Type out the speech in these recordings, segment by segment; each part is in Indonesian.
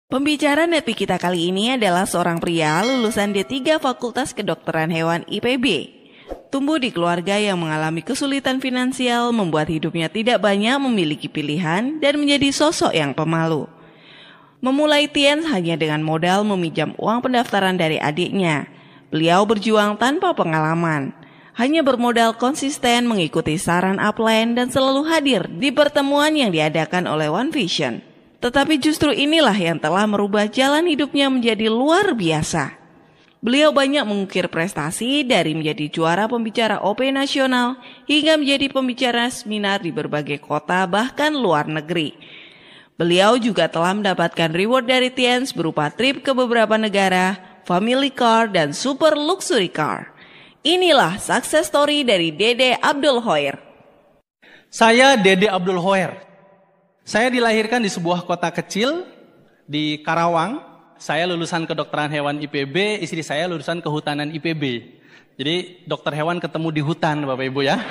Pembicara nepi kita kali ini adalah seorang pria lulusan D3 Fakultas Kedokteran Hewan IPB. Tumbuh di keluarga yang mengalami kesulitan finansial membuat hidupnya tidak banyak memiliki pilihan dan menjadi sosok yang pemalu. Memulai Tiens hanya dengan modal meminjam uang pendaftaran dari adiknya. Beliau berjuang tanpa pengalaman. Hanya bermodal konsisten mengikuti saran upline dan selalu hadir di pertemuan yang diadakan oleh One Vision. Tetapi justru inilah yang telah merubah jalan hidupnya menjadi luar biasa. Beliau banyak mengukir prestasi dari menjadi juara pembicara OP nasional hingga menjadi pembicara seminar di berbagai kota bahkan luar negeri. Beliau juga telah mendapatkan reward dari Tiens berupa trip ke beberapa negara, family car, dan super luxury car. Inilah success story dari Dede Abdul Hoer. Saya Dede Abdul Hoer. Saya dilahirkan di sebuah kota kecil di Karawang. Saya lulusan kedokteran hewan IPB, istri saya lulusan kehutanan IPB. Jadi dokter hewan ketemu di hutan, Bapak Ibu ya.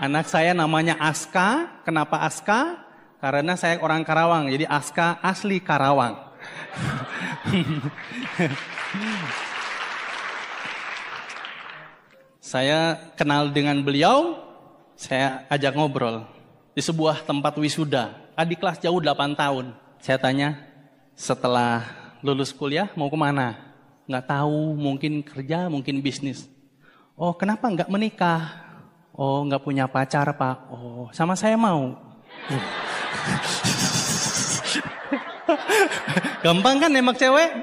Anak saya namanya Aska. Kenapa Aska? Karena saya orang Karawang, jadi Aska asli Karawang. Saya kenal dengan beliau, saya ajak ngobrol. Di sebuah tempat wisuda, adik kelas jauh 8 tahun. Saya tanya, setelah lulus kuliah mau kemana? Nggak tahu, mungkin kerja, mungkin bisnis. Oh, kenapa nggak menikah? Oh, nggak punya pacar, Pak. Oh, sama saya mau. Gampang kan nembak cewek?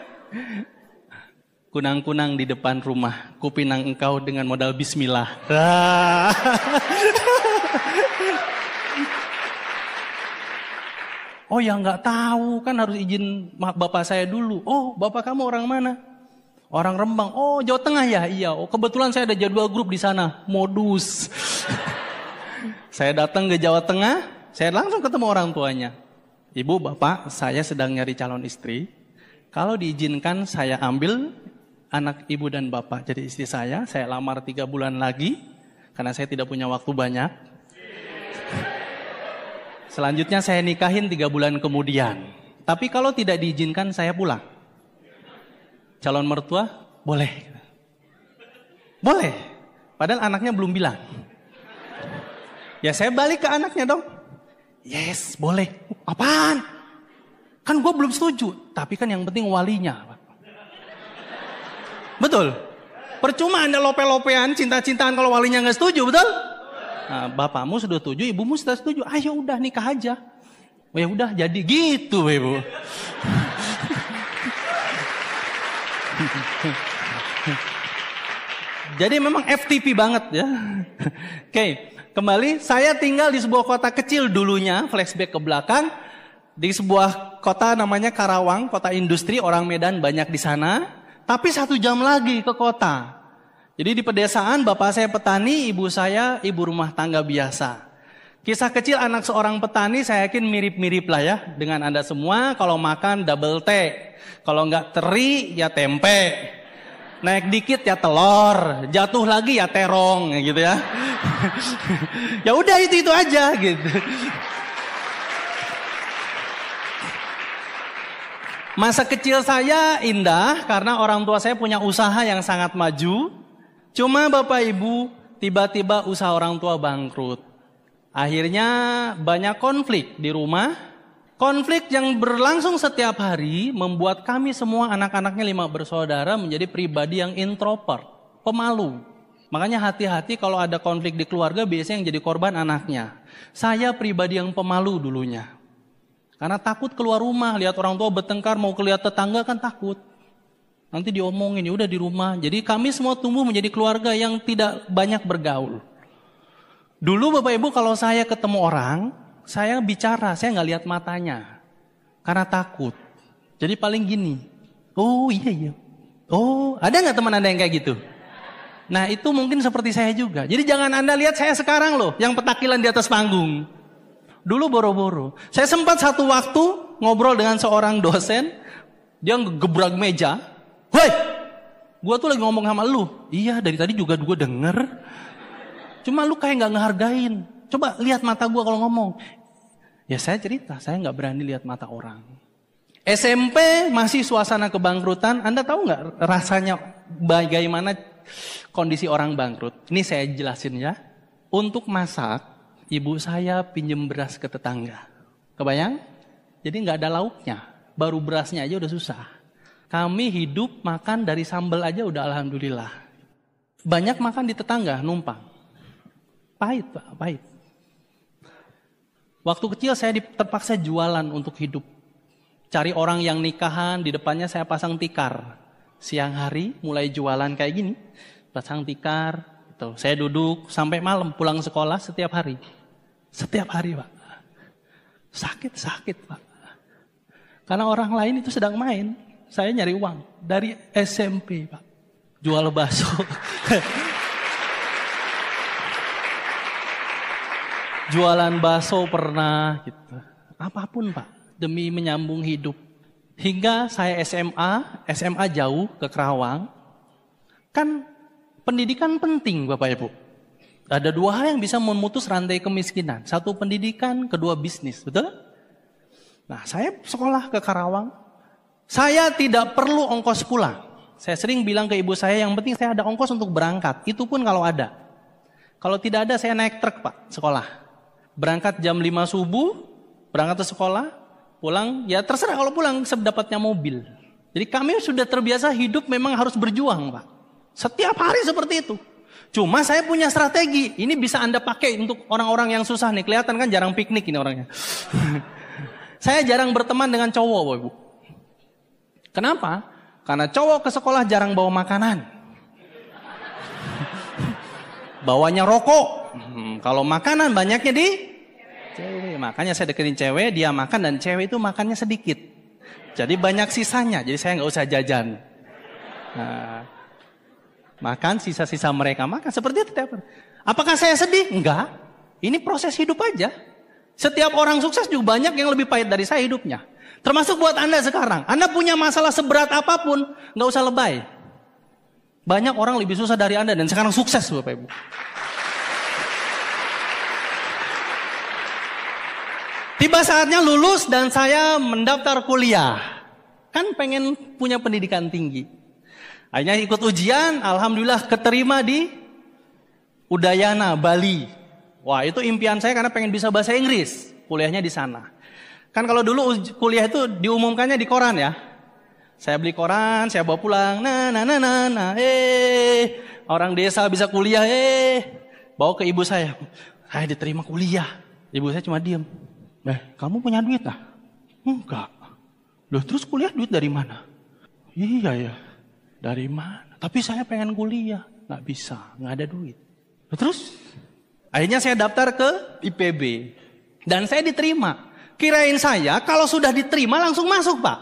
Kunang-kunang di depan rumah, kupinang engkau dengan modal bismillah. Oh ya nggak tahu, kan harus izin bapak saya dulu. Oh, bapak kamu orang mana? Orang Rembang. Oh, Jawa Tengah ya? Iya. Oh, kebetulan saya ada jadwal grup di sana. Modus. Saya datang ke Jawa Tengah, saya langsung ketemu orang tuanya. Ibu, bapak, saya sedang nyari calon istri. Kalau diizinkan saya ambil anak ibu dan bapak jadi istri saya lamar 3 bulan lagi karena saya tidak punya waktu banyak. Selanjutnya saya nikahin 3 bulan kemudian. Tapi kalau tidak diizinkan saya pulang. Calon mertua, boleh. Boleh. Padahal anaknya belum bilang. Ya saya balik ke anaknya dong. Yes, boleh. Apaan? Kan gue belum setuju. Tapi kan yang penting walinya. Betul? Percuma Anda lope-lopean, cinta-cintaan kalau walinya gak setuju, betul? Nah, bapakmu sudah setuju, ibumu sudah setuju. Ayo udah nikah aja. Oh ya udah jadi gitu, Ibu. Jadi memang FTP banget ya. Oke, kembali saya tinggal di sebuah kota kecil dulunya, flashback ke belakang. Di sebuah kota namanya Karawang, kota industri, orang Medan banyak di sana. Tapi 1 jam lagi ke kota. Jadi di pedesaan bapak saya petani, ibu saya ibu rumah tangga biasa. Kisah kecil anak seorang petani saya yakin mirip-mirip lah ya dengan Anda semua. Kalau makan double T, kalau nggak teri ya tempe, naik dikit ya telur, jatuh lagi ya terong gitu ya. Ya udah itu aja gitu. Masa kecil saya indah karena orang tua saya punya usaha yang sangat maju. Cuma Bapak Ibu, tiba-tiba usaha orang tua bangkrut. Akhirnya banyak konflik di rumah. Konflik yang berlangsung setiap hari membuat kami semua anak-anaknya 5 bersaudara menjadi pribadi yang introvert, pemalu. Makanya hati-hati kalau ada konflik di keluarga biasanya yang jadi korban anaknya. Saya pribadi yang pemalu dulunya. Karena takut keluar rumah, lihat orang tua bertengkar, mau lihat tetangga kan takut. Nanti diomongin, ya udah di rumah. Jadi kami semua tumbuh menjadi keluarga yang tidak banyak bergaul. Dulu Bapak Ibu kalau saya ketemu orang, saya bicara, saya nggak lihat matanya. Karena takut. Jadi paling gini, oh iya. Oh, ada nggak teman Anda yang kayak gitu? Nah itu mungkin seperti saya juga. Jadi jangan Anda lihat saya sekarang loh, yang petakilan di atas panggung. Dulu boro-boro. Saya sempat satu waktu ngobrol dengan seorang dosen, dia ngegebrak meja. Woi, gue tuh lagi ngomong sama lu. Iya, dari tadi juga gue denger. Cuma lu kayak gak ngehargain. Coba lihat mata gue kalau ngomong. Ya saya cerita, saya gak berani lihat mata orang. SMP masih suasana kebangkrutan. Anda tahu nggak rasanya bagaimana kondisi orang bangkrut? Ini saya jelasin ya. Untuk masak, ibu saya pinjem beras ke tetangga. Kebayang? Jadi nggak ada lauknya. Baru berasnya aja udah susah. Kami hidup makan dari sambal aja udah alhamdulillah. Banyak makan di tetangga, numpang. Pahit Pak, pahit. Waktu kecil saya terpaksa jualan untuk hidup. Cari orang yang nikahan, di depannya saya pasang tikar. Siang hari mulai jualan kayak gini. Pasang tikar, gitu. Saya duduk sampai malam pulang sekolah setiap hari. Setiap hari Pak. Sakit Pak. Karena orang lain itu sedang main. Saya nyari uang. Dari SMP Pak. Jual bakso. Jualan bakso pernah gitu. Apapun Pak. Demi menyambung hidup. Hingga saya SMA jauh ke Kerawang. Kan pendidikan penting Bapak Ibu. Ada dua hal yang bisa memutus rantai kemiskinan. Satu pendidikan, kedua bisnis. Betul? Nah saya sekolah ke Kerawang. Saya tidak perlu ongkos pulang. Saya sering bilang ke ibu saya, yang penting saya ada ongkos untuk berangkat. Itu pun kalau ada. Kalau tidak ada saya naik truk Pak, sekolah. Berangkat jam 5 subuh, berangkat ke sekolah. Pulang, ya terserah kalau pulang sedapatnya mobil. Jadi kami sudah terbiasa hidup memang harus berjuang Pak. Setiap hari seperti itu. Cuma saya punya strategi. Ini bisa Anda pakai untuk orang-orang yang susah nih. Kelihatan kan jarang piknik ini orangnya. Saya jarang berteman dengan cowok Bapak Ibu. Kenapa? Karena cowok ke sekolah jarang bawa makanan. Bawanya rokok. Kalau makanan banyaknya di cewek. Makanya saya deketin cewek, dia makan dan cewek itu makannya sedikit. Jadi banyak sisanya, jadi saya nggak usah jajan. Nah, makan sisa-sisa mereka makan seperti itu tiap hari. Apakah saya sedih? Enggak. Ini proses hidup aja. Setiap orang sukses juga banyak yang lebih pahit dari saya hidupnya. Termasuk buat Anda sekarang. Anda punya masalah seberat apapun, nggak usah lebay. Banyak orang lebih susah dari Anda dan sekarang sukses Bapak Ibu. Tiba saatnya lulus dan saya mendaftar kuliah. Kan pengen punya pendidikan tinggi. Akhirnya ikut ujian, alhamdulillah keterima di Udayana, Bali. Wah itu impian saya karena pengen bisa bahasa Inggris. Kuliahnya di sana. Kan kalau dulu kuliah itu diumumkannya di koran ya. Saya beli koran, saya bawa pulang. Orang desa bisa kuliah, bawa ke ibu saya. Saya diterima kuliah. Ibu saya cuma diem. Kamu punya duit lah? Enggak. Loh terus kuliah duit dari mana? Iya ya. Dari mana? Tapi saya pengen kuliah. Nggak bisa, nggak ada duit. Loh, terus? Akhirnya saya daftar ke IPB. Dan saya diterima. Kirain saya kalau sudah diterima langsung masuk Pak.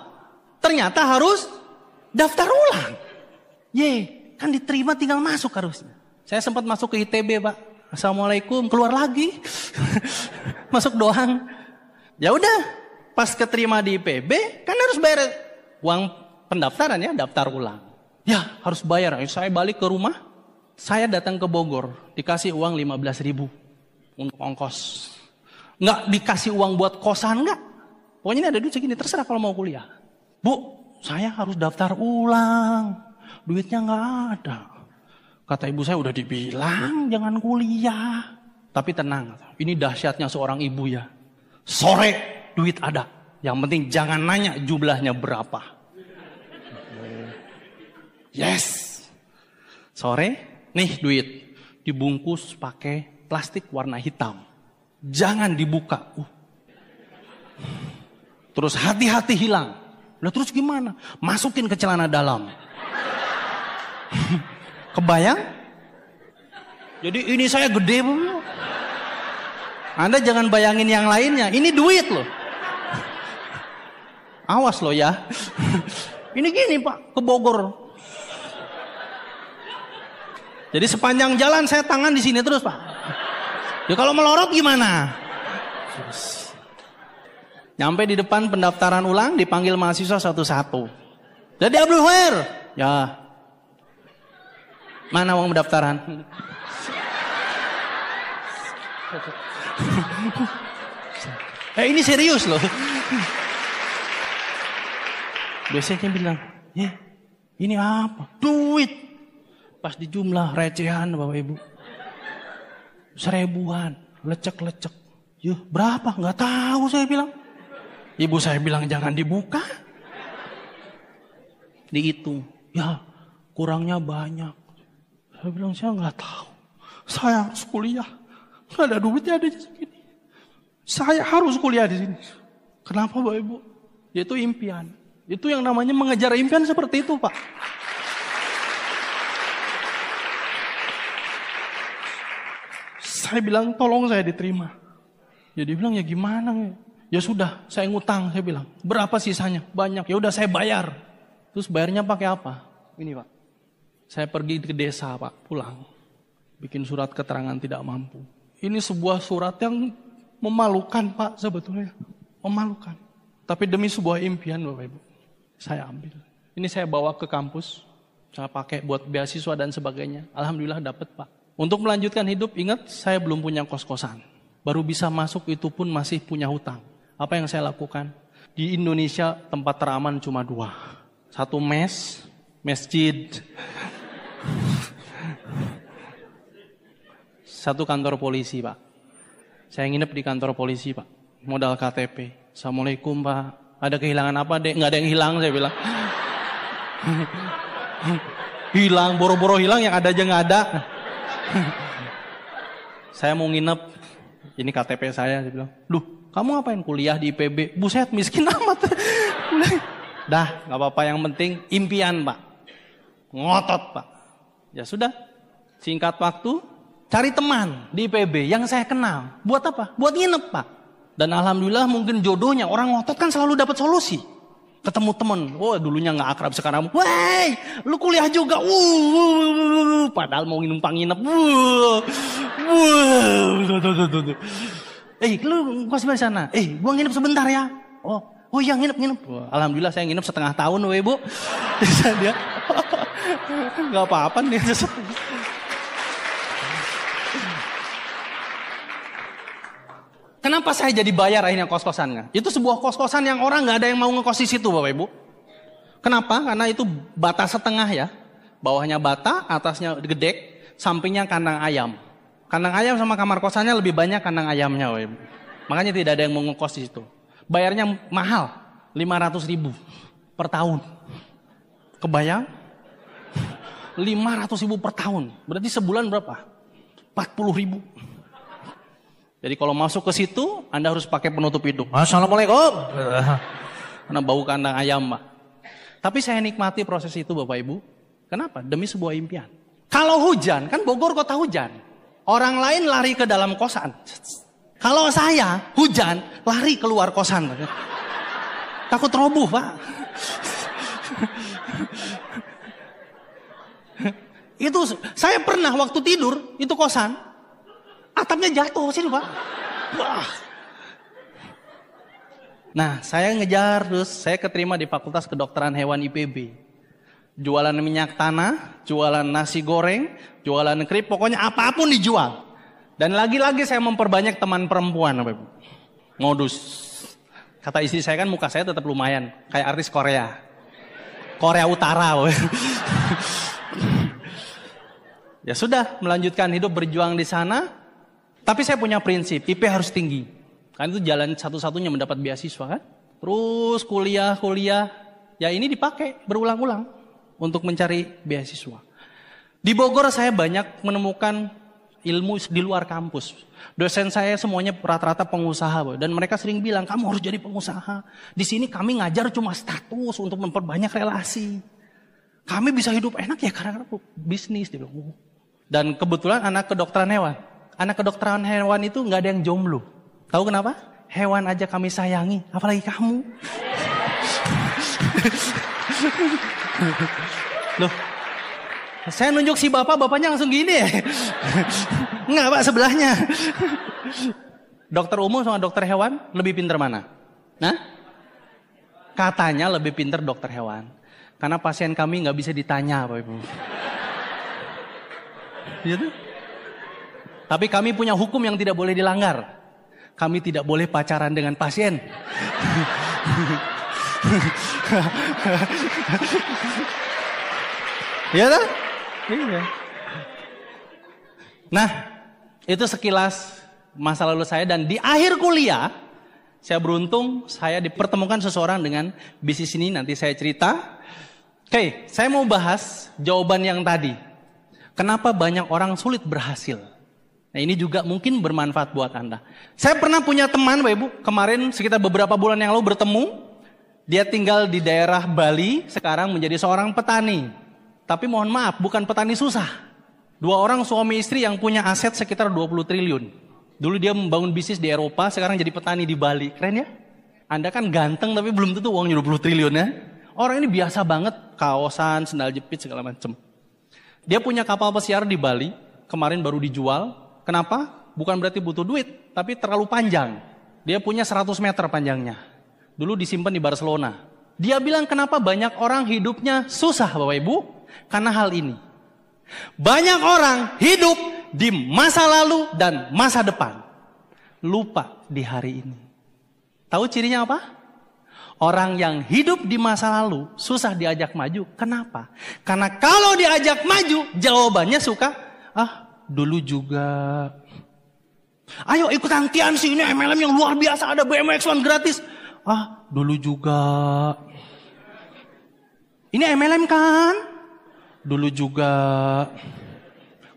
Ternyata harus daftar ulang. Kan diterima tinggal masuk harusnya. Saya sempat masuk ke ITB Pak. Assalamualaikum, keluar lagi. Masuk doang. Ya udah, pas keterima di IPB kan harus bayar uang pendaftaran ya, daftar ulang. Ya harus bayar. Saya balik ke rumah, saya datang ke Bogor, dikasih uang 15.000 untuk ongkos. Nggak dikasih uang buat kosan nggak. Pokoknya ini ada duit segini, terserah kalau mau kuliah. Bu, saya harus daftar ulang, duitnya nggak ada. Kata ibu saya udah dibilang jangan kuliah. Tapi tenang, ini dahsyatnya seorang ibu ya. Sore duit ada. Yang penting jangan nanya jumlahnya berapa. Yes. Sore, nih duit. Dibungkus pakai plastik warna hitam. Jangan dibuka. Terus hati-hati hilang. Lah terus gimana? Masukin ke celana dalam. Kebayang? Jadi ini saya gede Bu. Anda jangan bayangin yang lainnya. Ini duit loh. Awas loh ya. Ini gini Pak, ke Bogor. Jadi sepanjang jalan saya tangan di sini terus Pak. Ya kalau melorot gimana? Nyampe di depan pendaftaran ulang, dipanggil mahasiswa satu-satu. Jadi Abdul, ya. Mana uang pendaftaran? Ini serius loh. Biasanya bilang, ini apa? Duit. Pas dijumlah recehan Bapak Ibu. 1000-an, lecek-lecek. Berapa? Nggak tahu saya bilang. Ibu saya bilang jangan dibuka. Dihitung, kurangnya banyak. Saya bilang saya nggak tahu. Saya harus kuliah. Nggak ada duitnya ada segini. Saya harus kuliah di sini. Kenapa Bapak Ibu? Yaitu impian. Itu yang namanya mengejar impian seperti itu Pak. Saya bilang tolong saya diterima. Dia bilang ya gimana ya? Ya sudah saya ngutang saya bilang. Berapa sisanya? Banyak. Ya udah saya bayar. Terus bayarnya pakai apa? Ini Pak. Saya pergi ke desa Pak, pulang. Bikin surat keterangan tidak mampu. Ini sebuah surat yang memalukan Pak sebetulnya. Memalukan. Tapi demi sebuah impian Bapak Ibu. Saya ambil. Ini saya bawa ke kampus. Saya pakai buat beasiswa dan sebagainya. Alhamdulillah dapat Pak. Untuk melanjutkan hidup, ingat saya belum punya kos-kosan. Baru bisa masuk itu pun masih punya hutang. Apa yang saya lakukan? Di Indonesia tempat teraman cuma 2. Satu masjid. Satu kantor polisi Pak. Saya nginep di kantor polisi Pak. Modal KTP. Assalamualaikum Pak. Ada kehilangan apa dek? Nggak ada yang hilang saya bilang. Hilang, boro-boro hilang yang ada aja nggak ada. Saya mau nginep. Ini KTP saya bilang. Duh, kamu ngapain kuliah di IPB? Buset, miskin amat. Dah, nggak apa-apa. Yang penting impian Pak. Ngotot Pak. Ya sudah. Singkat waktu, cari teman di IPB yang saya kenal. Buat apa? Buat nginep Pak. Dan alhamdulillah mungkin jodohnya orang ngotot kan selalu dapat solusi. Ketemu teman, dulunya nggak akrab sekarang, woi, lu kuliah juga, padahal mau numpang nginep, lu kos di sana, gua nginep sebentar ya, oh iya nginep, alhamdulillah saya nginep setengah tahun, Bu, dia, nggak apa-apa nih. Kenapa saya jadi bayar akhirnya kos-kosannya? Itu sebuah kos-kosan yang orang nggak ada yang mau ngekos di situ Bapak Ibu. Kenapa? Karena itu bata setengah ya. Bawahnya bata, atasnya gedek, sampingnya kandang ayam. Kandang ayam sama kamar kosannya lebih banyak kandang ayamnya Bapak Ibu. Makanya tidak ada yang mau ngekos di situ. Bayarnya mahal, 500.000 per tahun. Kebayang? 500.000 per tahun. Berarti sebulan berapa? 40.000. Jadi kalau masuk ke situ, Anda harus pakai penutup hidung. Assalamualaikum. Karena bau kandang ayam, Pak. Tapi saya nikmati proses itu, Bapak Ibu. Kenapa? Demi sebuah impian. Kalau hujan, kan Bogor kota hujan. Orang lain lari ke dalam kosan. Kalau saya hujan, lari keluar kosan. Takut roboh, Pak. Itu saya pernah waktu tidur, itu kosan. Atapnya jatuh sini Pak. Wah. Nah saya ngejar terus. Saya keterima di Fakultas Kedokteran Hewan IPB. Jualan minyak tanah, jualan nasi goreng, jualan keripik. Pokoknya apapun dijual. Dan lagi-lagi saya memperbanyak teman perempuan. Modus. Kata istri saya kan muka saya tetap lumayan. Kayak artis Korea. Korea Utara. Ya sudah melanjutkan hidup berjuang di sana. Tapi saya punya prinsip, IP harus tinggi. Kan itu jalan satu-satunya mendapat beasiswa kan. Terus kuliah. Ya ini dipakai berulang-ulang untuk mencari beasiswa. Di Bogor saya banyak menemukan ilmu di luar kampus. Dosen saya semuanya rata-rata pengusaha. Dan mereka sering bilang, kamu harus jadi pengusaha. Di sini kami ngajar cuma status untuk memperbanyak relasi. Kami bisa hidup enak ya karena bisnis. Dan kebetulan anak kedokteran hewan. Anak kedokteran hewan itu nggak ada yang jomblo. Tahu kenapa? Hewan aja kami sayangi, apalagi kamu. Loh, saya nunjuk si bapaknya langsung gini ya. Enggak Pak, sebelahnya. Dokter umum sama dokter hewan lebih pintar mana? Nah, katanya lebih pintar dokter hewan. Karena pasien kami nggak bisa ditanya, Bapak Ibu. Gitu? Tapi kami punya hukum yang tidak boleh dilanggar. Kami tidak boleh pacaran dengan pasien. Iya kan? Iya. Nah, itu sekilas masa lalu saya, dan di akhir kuliah saya beruntung saya dipertemukan seseorang dengan bisnis ini, nanti saya cerita. Oke, saya mau bahas jawaban yang tadi. Kenapa banyak orang sulit berhasil? Nah, ini juga mungkin bermanfaat buat Anda. Saya pernah punya teman, Bapak Ibu, kemarin sekitar beberapa bulan yang lalu bertemu. Dia tinggal di daerah Bali, sekarang menjadi seorang petani. Tapi mohon maaf, bukan petani susah. 2 orang suami istri yang punya aset sekitar 20 triliun. Dulu dia membangun bisnis di Eropa, sekarang jadi petani di Bali. Keren ya? Anda kan ganteng tapi belum tentu uangnya 20 triliun ya. Orang ini biasa banget, kaosan, sendal jepit, segala macam. Dia punya kapal pesiar di Bali, kemarin baru dijual. Kenapa? Bukan berarti butuh duit, tapi terlalu panjang. Dia punya 100 meter panjangnya. Dulu disimpan di Barcelona. Dia bilang kenapa banyak orang hidupnya susah Bapak Ibu? Karena hal ini. Banyak orang hidup di masa lalu dan masa depan. Lupa di hari ini. Tahu cirinya apa? Orang yang hidup di masa lalu susah diajak maju. Kenapa? Karena kalau diajak maju, jawabannya suka, dulu juga. Ayo ikutan Tiansi, ini MLM yang luar biasa, ada BMW X1 gratis. Dulu juga. Ini MLM kan? Dulu juga.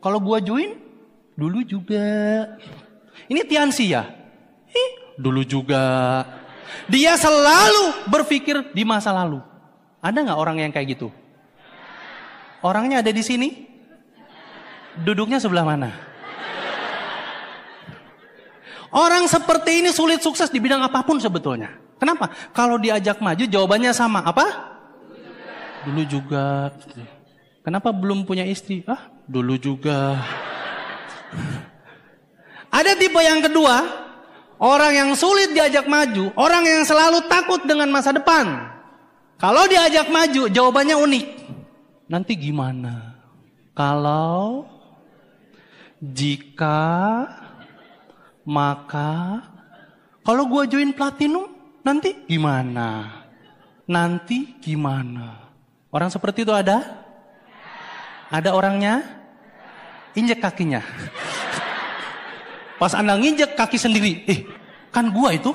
Kalau gua join, dulu juga. Ini Tiansi ya? Dulu juga. Dia selalu berpikir di masa lalu. Ada nggak orang yang kayak gitu? Orangnya ada di sini? Duduknya sebelah mana? Orang seperti ini sulit sukses di bidang apapun sebetulnya. Kenapa? Kalau diajak maju jawabannya sama. Apa? Dulu juga. Kenapa belum punya istri? Dulu juga. Ada tipe yang kedua. Orang yang sulit diajak maju, orang yang selalu takut dengan masa depan. Kalau diajak maju, jawabannya unik. Nanti gimana? Kalau, jika, maka. Kalau gua join platinum, nanti gimana? Nanti gimana? Orang seperti itu ada? Ada orangnya? Injek kakinya. Pas Anda nginjek kaki sendiri, kan gua itu.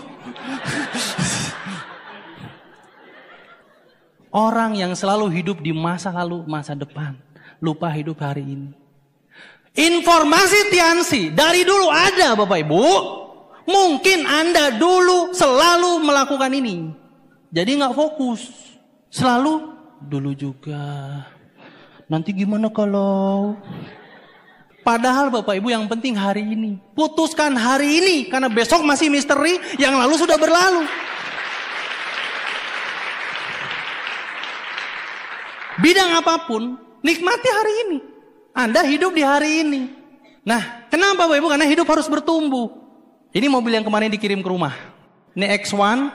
Orang yang selalu hidup di masa lalu, masa depan. Lupa hidup hari ini. Informasi Tiansi dari dulu ada Bapak Ibu. Mungkin Anda dulu selalu melakukan ini. Jadi gak fokus. Selalu dulu juga. Nanti gimana kalau... Padahal Bapak Ibu yang penting hari ini. Putuskan hari ini. Karena besok masih misteri. Yang lalu sudah berlalu. Bidang apapun. Nikmati hari ini. Anda hidup di hari ini. Nah, kenapa Bapak Ibu? Karena hidup harus bertumbuh. Ini mobil yang kemarin dikirim ke rumah. Ini X1.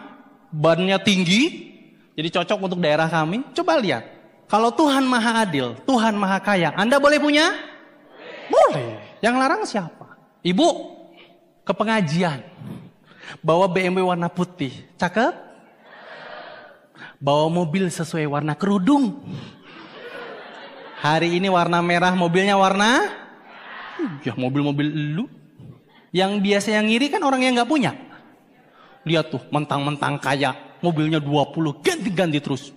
Bannya tinggi. Jadi cocok untuk daerah kami. Coba lihat. Kalau Tuhan Maha Adil. Tuhan Maha Kaya. Anda boleh punya? Boleh. Yang larang siapa? Ibu ke pengajian. Bawa BMW warna putih. Cakep? Bawa mobil sesuai warna kerudung. Hari ini warna merah, mobilnya warna? Ya mobil-mobil lu. Yang biasa yang ngiri kan orang yang gak punya. Lihat tuh, mentang-mentang kaya. Mobilnya 20, ganti-ganti terus.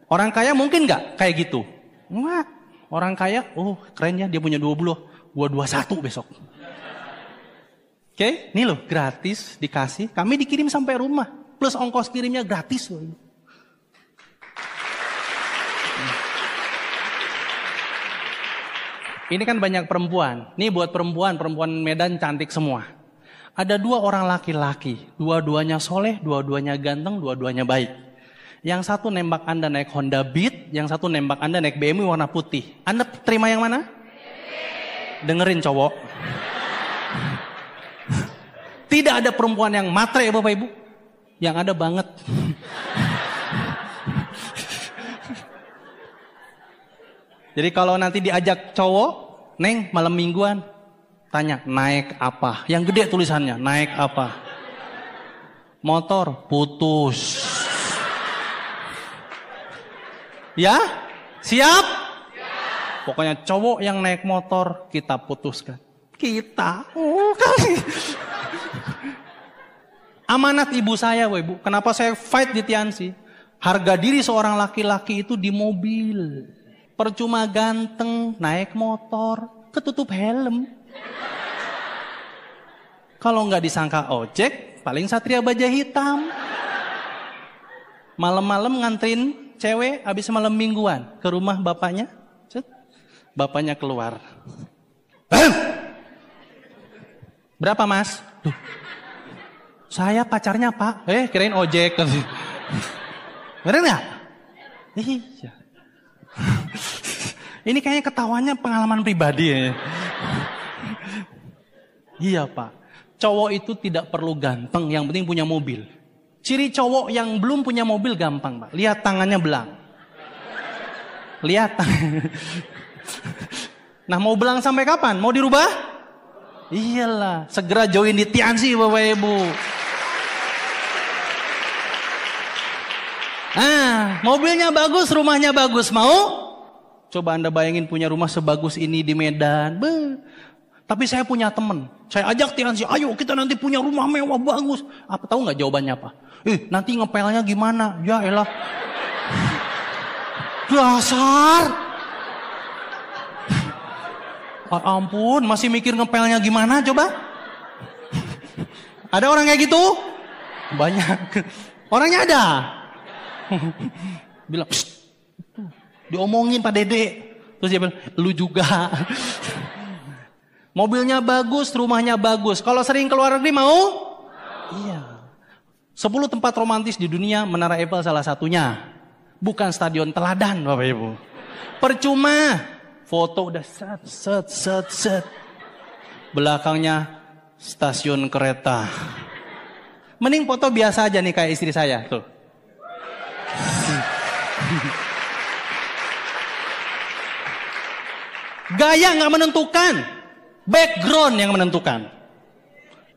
Orang kaya mungkin gak kayak gitu? Enggak. Orang kaya, keren ya dia punya 20. Gua 21 besok. Oke, ini loh gratis dikasih. Kami dikirim sampai rumah. Plus ongkos kirimnya gratis loh. Ini kan banyak perempuan. Nih buat perempuan Medan cantik semua. Ada 2 orang laki-laki. Dua-duanya soleh, dua-duanya ganteng, dua-duanya baik. Yang satu nembak Anda naik Honda Beat. Yang satu nembak Anda naik BMW warna putih. Anda terima yang mana? Dengerin cowok. Tidak ada perempuan yang matre ya Bapak Ibu. Yang ada banget. Jadi kalau nanti diajak cowok, Neng malam mingguan, tanya naik apa? Yang gede tulisannya, naik apa? Motor, putus. Ya? Siap? Pokoknya cowok yang naik motor kita putuskan. Kita. Oh, kali. Amanat ibu saya, Ibu. Kenapa saya fight di Tiansi? Harga diri seorang laki-laki itu di mobil. Percuma ganteng, naik motor, ketutup helm. Kalau nggak disangka ojek, paling Satria Baja Hitam. Malam-malam nganterin cewek habis malam mingguan ke rumah bapaknya. Bapaknya keluar. Berapa mas? Duh, saya pacarnya pak. Kirain ojek. Bener nggak? Iya. Ini kayaknya ketawanya pengalaman pribadi ya. Iya pak. Cowok itu tidak perlu ganteng, yang penting punya mobil. Ciri cowok yang belum punya mobil gampang pak. Lihat tangannya belang. Lihat. Nah mau belang sampai kapan? Mau dirubah? Iyalah. Segera join di Tiansi Bapak Ibu. Mobilnya bagus, rumahnya bagus. Mau? Coba Anda bayangin punya rumah sebagus ini di Medan. Tapi saya punya teman. Saya ajak Tiansi, ayo kita nanti punya rumah mewah bagus. Apa tahu nggak jawabannya apa? Nanti ngepelnya gimana? Ya elah. Dasar. Ampun, masih mikir ngepelnya gimana coba? Ada orang kayak gitu? Banyak. Orangnya ada. Bilang, diomongin Pak Dede. Terus dia bilang, lu juga. Mobilnya bagus, rumahnya bagus. Kalau sering keluar negeri mau? Iya. 10 tempat romantis di dunia, Menara Eiffel salah satunya. Bukan Stadion Teladan Bapak Ibu. Percuma. Foto udah set. Belakangnya stasiun kereta. Mending foto biasa aja nih kayak istri saya. Tuh. Gaya nggak menentukan. Background yang menentukan.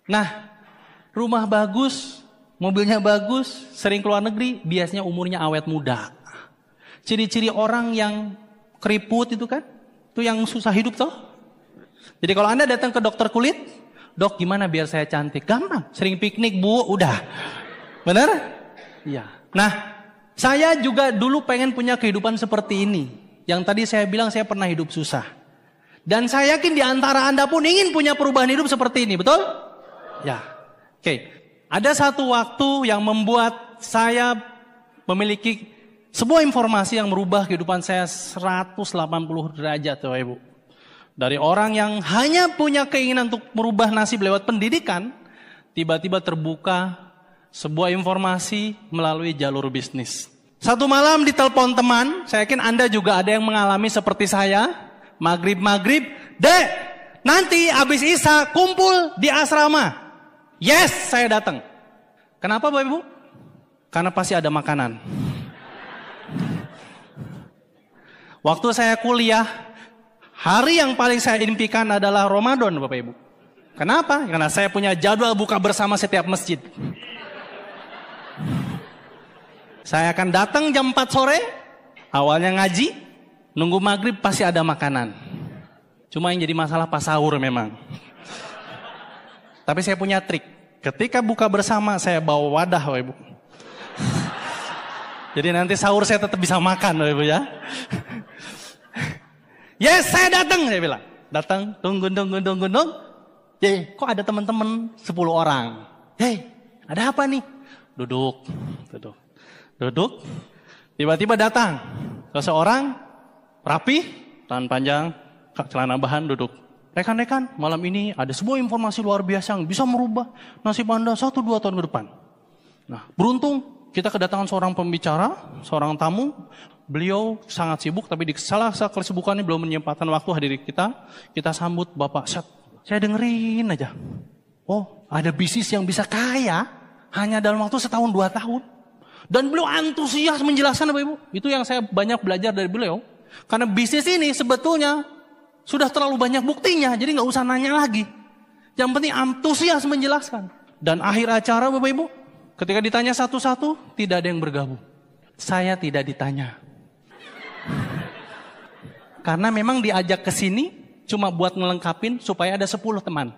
Nah, rumah bagus, mobilnya bagus, sering keluar negeri, biasanya umurnya awet muda. Ciri-ciri orang yang keriput itu kan, itu yang susah hidup toh. Jadi kalau Anda datang ke dokter kulit, dok gimana biar saya cantik? Gampang, sering piknik bu, udah. Bener? Iya. Nah, saya juga dulu pengen punya kehidupan seperti ini. Yang tadi saya bilang saya pernah hidup susah. Dan saya yakin di antara Anda pun ingin punya perubahan hidup seperti ini, betul? Ya. Oke. Ada satu waktu yang membuat saya memiliki sebuah informasi yang merubah kehidupan saya 180 derajat, Bapak Ibu. Dari orang yang hanya punya keinginan untuk merubah nasib lewat pendidikan, tiba-tiba terbuka sebuah informasi melalui jalur bisnis. Satu malam ditelepon teman, saya yakin Anda juga ada yang mengalami seperti saya. Maghrib, Dek, nanti abis Isya kumpul di asrama. Yes, saya datang. Kenapa Bapak Ibu? Karena pasti ada makanan. Waktu saya kuliah, hari yang paling saya impikan adalah Ramadan Bapak Ibu. Kenapa? Karena saya punya jadwal buka bersama setiap masjid. Saya akan datang jam 4 sore, awalnya ngaji. Nunggu maghrib pasti ada makanan. Cuma yang jadi masalah pas sahur memang. Tapi saya punya trik. Ketika buka bersama saya bawa wadah Bapak Ibu. Jadi nanti sahur saya tetap bisa makan Bapak Ibu ya. Yes, saya datang saya bilang. Datang, tunggu. Kok ada teman-teman 10 orang. Ada apa nih? Duduk. Tiba-tiba datang seseorang rapi, tangan panjang, celana bahan, duduk. Rekan-rekan, malam ini ada sebuah informasi luar biasa yang bisa merubah nasib Anda 1-2 tahun ke depan. Nah, beruntung kita kedatangan seorang pembicara, seorang tamu. Beliau sangat sibuk, tapi di salah satu kesibukannya belum menyempatkan waktu hadiri kita. Kita sambut Bapak. Saya dengerin aja. Oh, ada bisnis yang bisa kaya hanya dalam waktu 1-2 tahun. Dan beliau antusias menjelaskan Bapak Ibu. Itu yang saya banyak belajar dari beliau. Karena bisnis ini sebetulnya sudah terlalu banyak buktinya, jadi nggak usah nanya lagi. Yang penting antusias menjelaskan. Dan akhir acara Bapak Ibu, ketika ditanya satu-satu, tidak ada yang bergabung. Saya tidak ditanya. Karena memang diajak ke sini cuma buat ngelengkapin supaya ada 10 teman.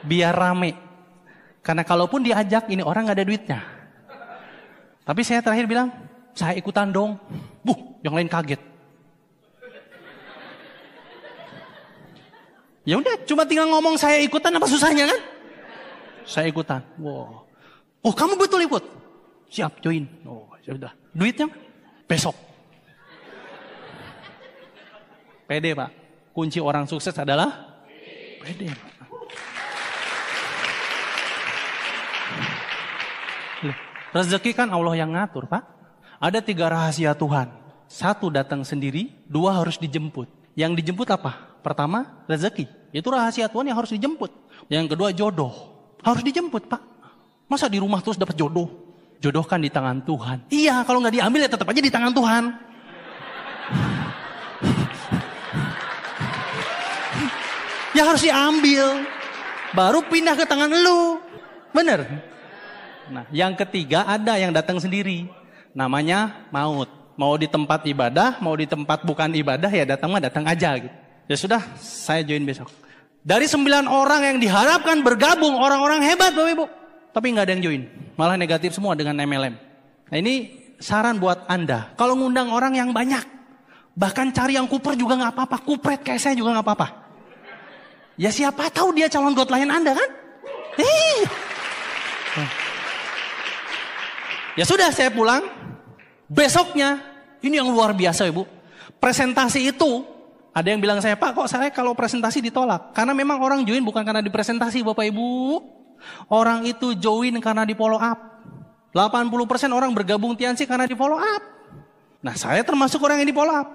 Biar rame. Karena kalaupun diajak ini orang gak ada duitnya. Tapi saya terakhir bilang, saya ikutan dong. Yang lain kaget. Ya udah, cuma tinggal ngomong saya ikutan, apa susahnya kan? Saya ikutan. Wow. Oh, kamu betul ikut? Siap, join. Oh, sudah. Duitnya besok. Pede, Pak. Kunci orang sukses adalah pede, Pak. Rezeki kan Allah yang ngatur, Pak. Ada 3 rahasia Tuhan. 1 datang sendiri, 2 harus dijemput. Yang dijemput apa? Pertama, rezeki. Itu rahasia Tuhan yang harus dijemput. Yang kedua, jodoh. Harus dijemput, Pak. Masa di rumah terus dapat jodoh? Jodoh kan di tangan Tuhan. Iya, kalau nggak diambil ya tetap aja di tangan Tuhan. Ya harus diambil. Baru pindah ke tangan lu. Bener? Nah, yang ketiga ada yang datang sendiri. Namanya maut. Mau di tempat ibadah, mau di tempat bukan ibadah, ya datang mah datang aja gitu. Ya sudah, saya join besok. Dari 9 orang yang diharapkan bergabung, orang-orang hebat Bapak Ibu. Tapi nggak ada yang join. Malah negatif semua dengan MLM. Nah ini saran buat Anda. Kalau ngundang orang yang banyak. Bahkan cari yang kuper juga nggak apa-apa. Kupret kayak saya juga nggak apa-apa. Ya siapa tahu dia calon god lain Anda kan? Ya sudah, saya pulang. Besoknya, ini yang luar biasa Ibu. Presentasi itu, ada yang bilang saya, Pak kok saya kalau presentasi ditolak? Karena memang orang join bukan karena dipresentasi Bapak Ibu. Orang itu join karena di follow up. 80% orang bergabung Tiansi karena di follow up. Nah saya termasuk orang yang di follow up.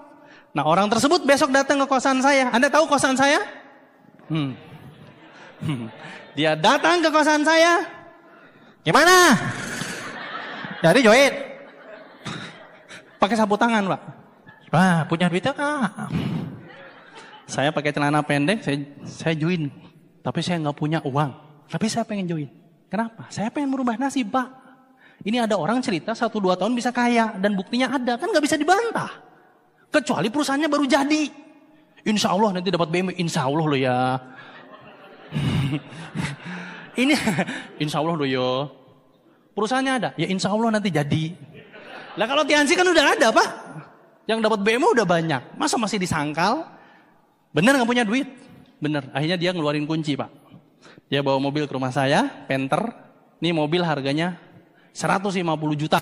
Nah orang tersebut besok datang ke kosan saya. Anda tahu kosan saya? Dia datang ke kosan saya. Gimana? Jadi join. Pakai sapu tangan Pak. Wah punya duitnya Kak. Saya pakai celana pendek, saya join. Tapi saya nggak punya uang. Tapi saya pengen join. Kenapa? Saya pengen merubah nasib Pak. Ini ada orang cerita 1-2 tahun bisa kaya. Dan buktinya ada. Kan gak bisa dibantah. Kecuali perusahaannya baru jadi. Insya Allah nanti dapat BMW. Insya Allah loh ya. Ini insya Allah loh ya. Perusahaannya ada. Ya insya Allah nanti jadi. Lah kalau Tiansi kan udah ada Pak. Yang dapat BMW udah banyak. Masa masih disangkal? Bener gak punya duit? Bener. Akhirnya dia ngeluarin kunci Pak. Dia bawa mobil ke rumah saya, Panther. Ini mobil harganya 150 juta.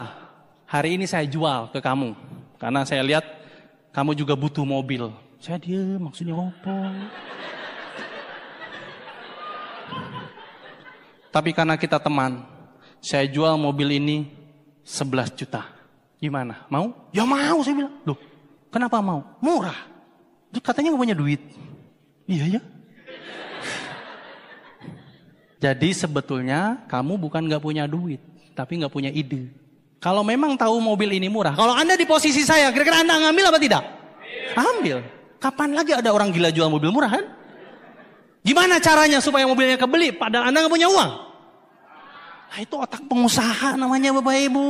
Hari ini saya jual ke kamu. Karena saya lihat kamu juga butuh mobil. Saya diam, maksudnya apa? Tapi karena kita teman, saya jual mobil ini 11 juta. Gimana? Mau? Ya mau, saya bilang. Loh, kenapa mau? Murah. Katanya gak punya duit. Iya ya. Jadi sebetulnya kamu bukan gak punya duit, tapi gak punya ide. Kalau memang tahu mobil ini murah, kalau Anda di posisi saya, kira-kira Anda ngambil apa tidak? Ambil. Kapan lagi ada orang gila jual mobil murah kan? Gimana caranya supaya mobilnya kebeli, padahal Anda gak punya uang? Nah, itu otak pengusaha namanya Bapak Ibu.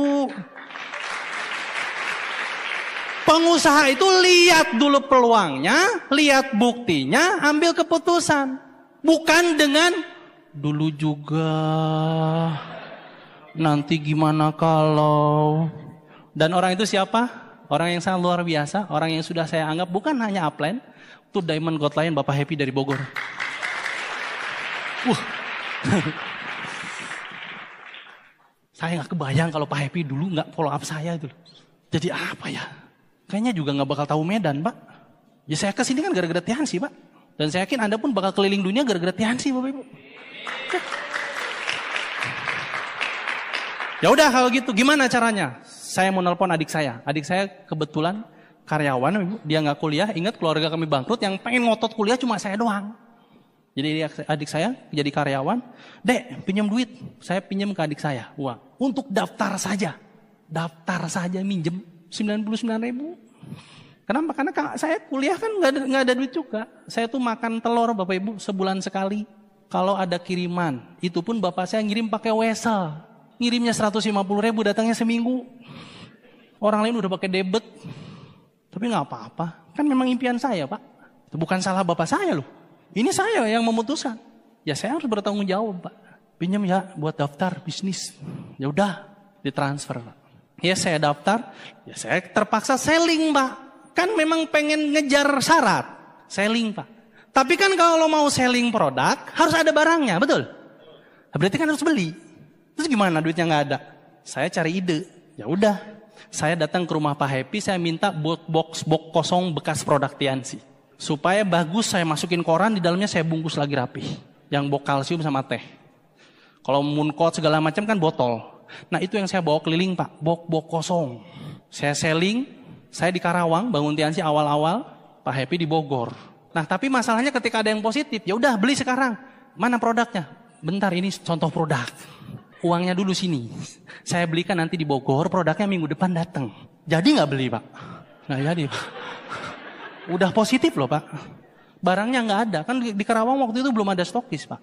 Pengusaha itu lihat dulu peluangnya, lihat buktinya, ambil keputusan. Bukan dengan dulu juga, nanti gimana kalau. Dan orang itu siapa? Orang yang sangat luar biasa, orang yang sudah saya anggap bukan hanya upline, itu Diamond God Lion Bapak Happy dari Bogor. Saya gak kebayang kalau Pak Happy dulu gak follow up saya itu. Jadi apa ya? Kayaknya juga gak bakal tahu Medan Pak. Ya saya kesini kan gara-gara Tiansi Pak. Dan saya yakin Anda pun bakal keliling dunia gara-gara Tiansi Bapak Ibu. Ya udah kalau gitu gimana caranya? Saya mau nelpon adik saya. Adik saya kebetulan karyawan, Ibu. Dia nggak kuliah. Ingat keluarga kami bangkrut, yang pengen ngotot kuliah cuma saya doang. Jadi adik saya jadi karyawan. Dek, pinjam duit. Saya pinjam ke adik saya uang untuk daftar saja. Daftar saja minjem 99.000. Kenapa? Karena saya kuliah kan nggak ada duit juga. Saya tuh makan telur Bapak Ibu sebulan sekali. Kalau ada kiriman, itu pun bapak saya ngirim pakai wesel. Ngirimnya 150.000, datangnya seminggu. Orang lain udah pakai debit. Tapi Tapi nggak apa-apa, kan memang impian saya Pak. Itu bukan salah bapak saya loh. Ini saya yang memutuskan. Ya saya harus bertanggung jawab Pak. Pinjam ya buat daftar bisnis. Ya udah, ditransfer Pak. Ya saya daftar, ya saya terpaksa selling Pak. Kan memang pengen ngejar syarat, selling Pak. Tapi kan kalau mau selling produk, harus ada barangnya, betul? Berarti kan harus beli. Terus gimana duitnya nggak ada? Saya cari ide. Ya udah, saya datang ke rumah Pak Happy, saya minta box kosong bekas produk Tiansi. Supaya bagus saya masukin koran, di dalamnya saya bungkus lagi rapi. Yang box kalsium sama teh. Kalau mooncode segala macam kan botol. Nah itu yang saya bawa keliling Pak, box kosong. Saya selling, saya di Karawang, bangun Tiansi awal-awal, Pak Happy di Bogor. Nah tapi masalahnya ketika ada yang positif, ya udah beli sekarang. Mana produknya? Bentar ini contoh produk. Uangnya dulu sini. Saya belikan nanti di Bogor, produknya minggu depan datang. Jadi nggak beli Pak? Nggak jadi. Udah positif loh Pak. Barangnya nggak ada. Kan di Karawang waktu itu belum ada stokis Pak.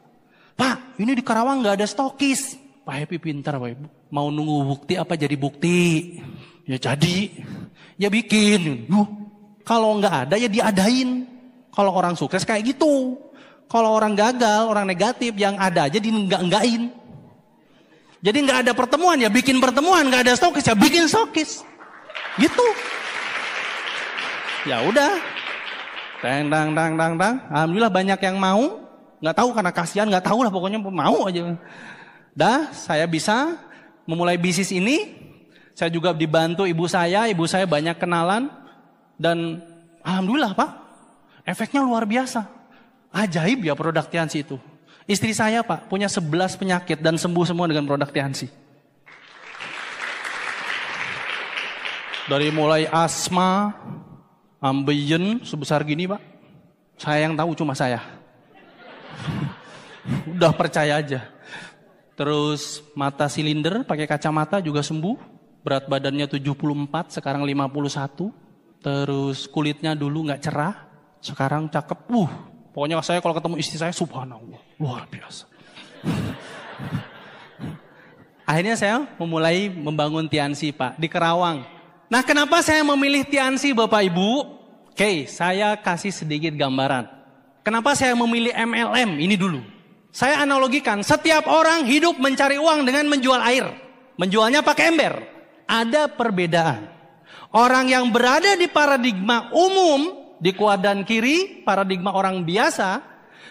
Pak, ini di Karawang nggak ada stokis. Pak Happy pintar Pak Ibu. Mau nunggu bukti apa jadi bukti? Ya jadi. Ya bikin. Kalau nggak ada ya diadain. Kalau orang sukses kayak gitu. Kalau orang gagal, orang negatif, yang ada aja di enggak-enggakin. Jadi nggak ada pertemuan ya bikin pertemuan, nggak ada stokis ya bikin stokis, gitu. Ya udah, dang. Alhamdulillah banyak yang mau, nggak tahu karena kasihan, nggak tahu lah pokoknya mau aja. Dah, saya bisa memulai bisnis ini. Saya juga dibantu ibu saya banyak kenalan dan alhamdulillah Pak, efeknya luar biasa, ajaib ya produk Tiansi itu. Istri saya Pak punya 11 penyakit dan sembuh semua dengan produk Tiansi. Dari mulai asma, ambeien sebesar gini Pak. Saya yang tahu cuma saya. Udah percaya aja. Terus mata silinder pakai kacamata juga sembuh. Berat badannya 74, sekarang 51. Terus kulitnya dulu nggak cerah, sekarang cakep. Pokoknya saya kalau ketemu istri saya, subhanallah, luar biasa. Akhirnya saya memulai membangun Tiansi Pak, di Karawang. Nah kenapa saya memilih Tiansi Bapak Ibu? Oke, saya kasih sedikit gambaran. Kenapa saya memilih MLM ini dulu? Saya analogikan, setiap orang hidup mencari uang dengan menjual air. Menjualnya pakai ember. Ada perbedaan. Orang yang berada di paradigma umum, di kuadran kiri, paradigma orang biasa,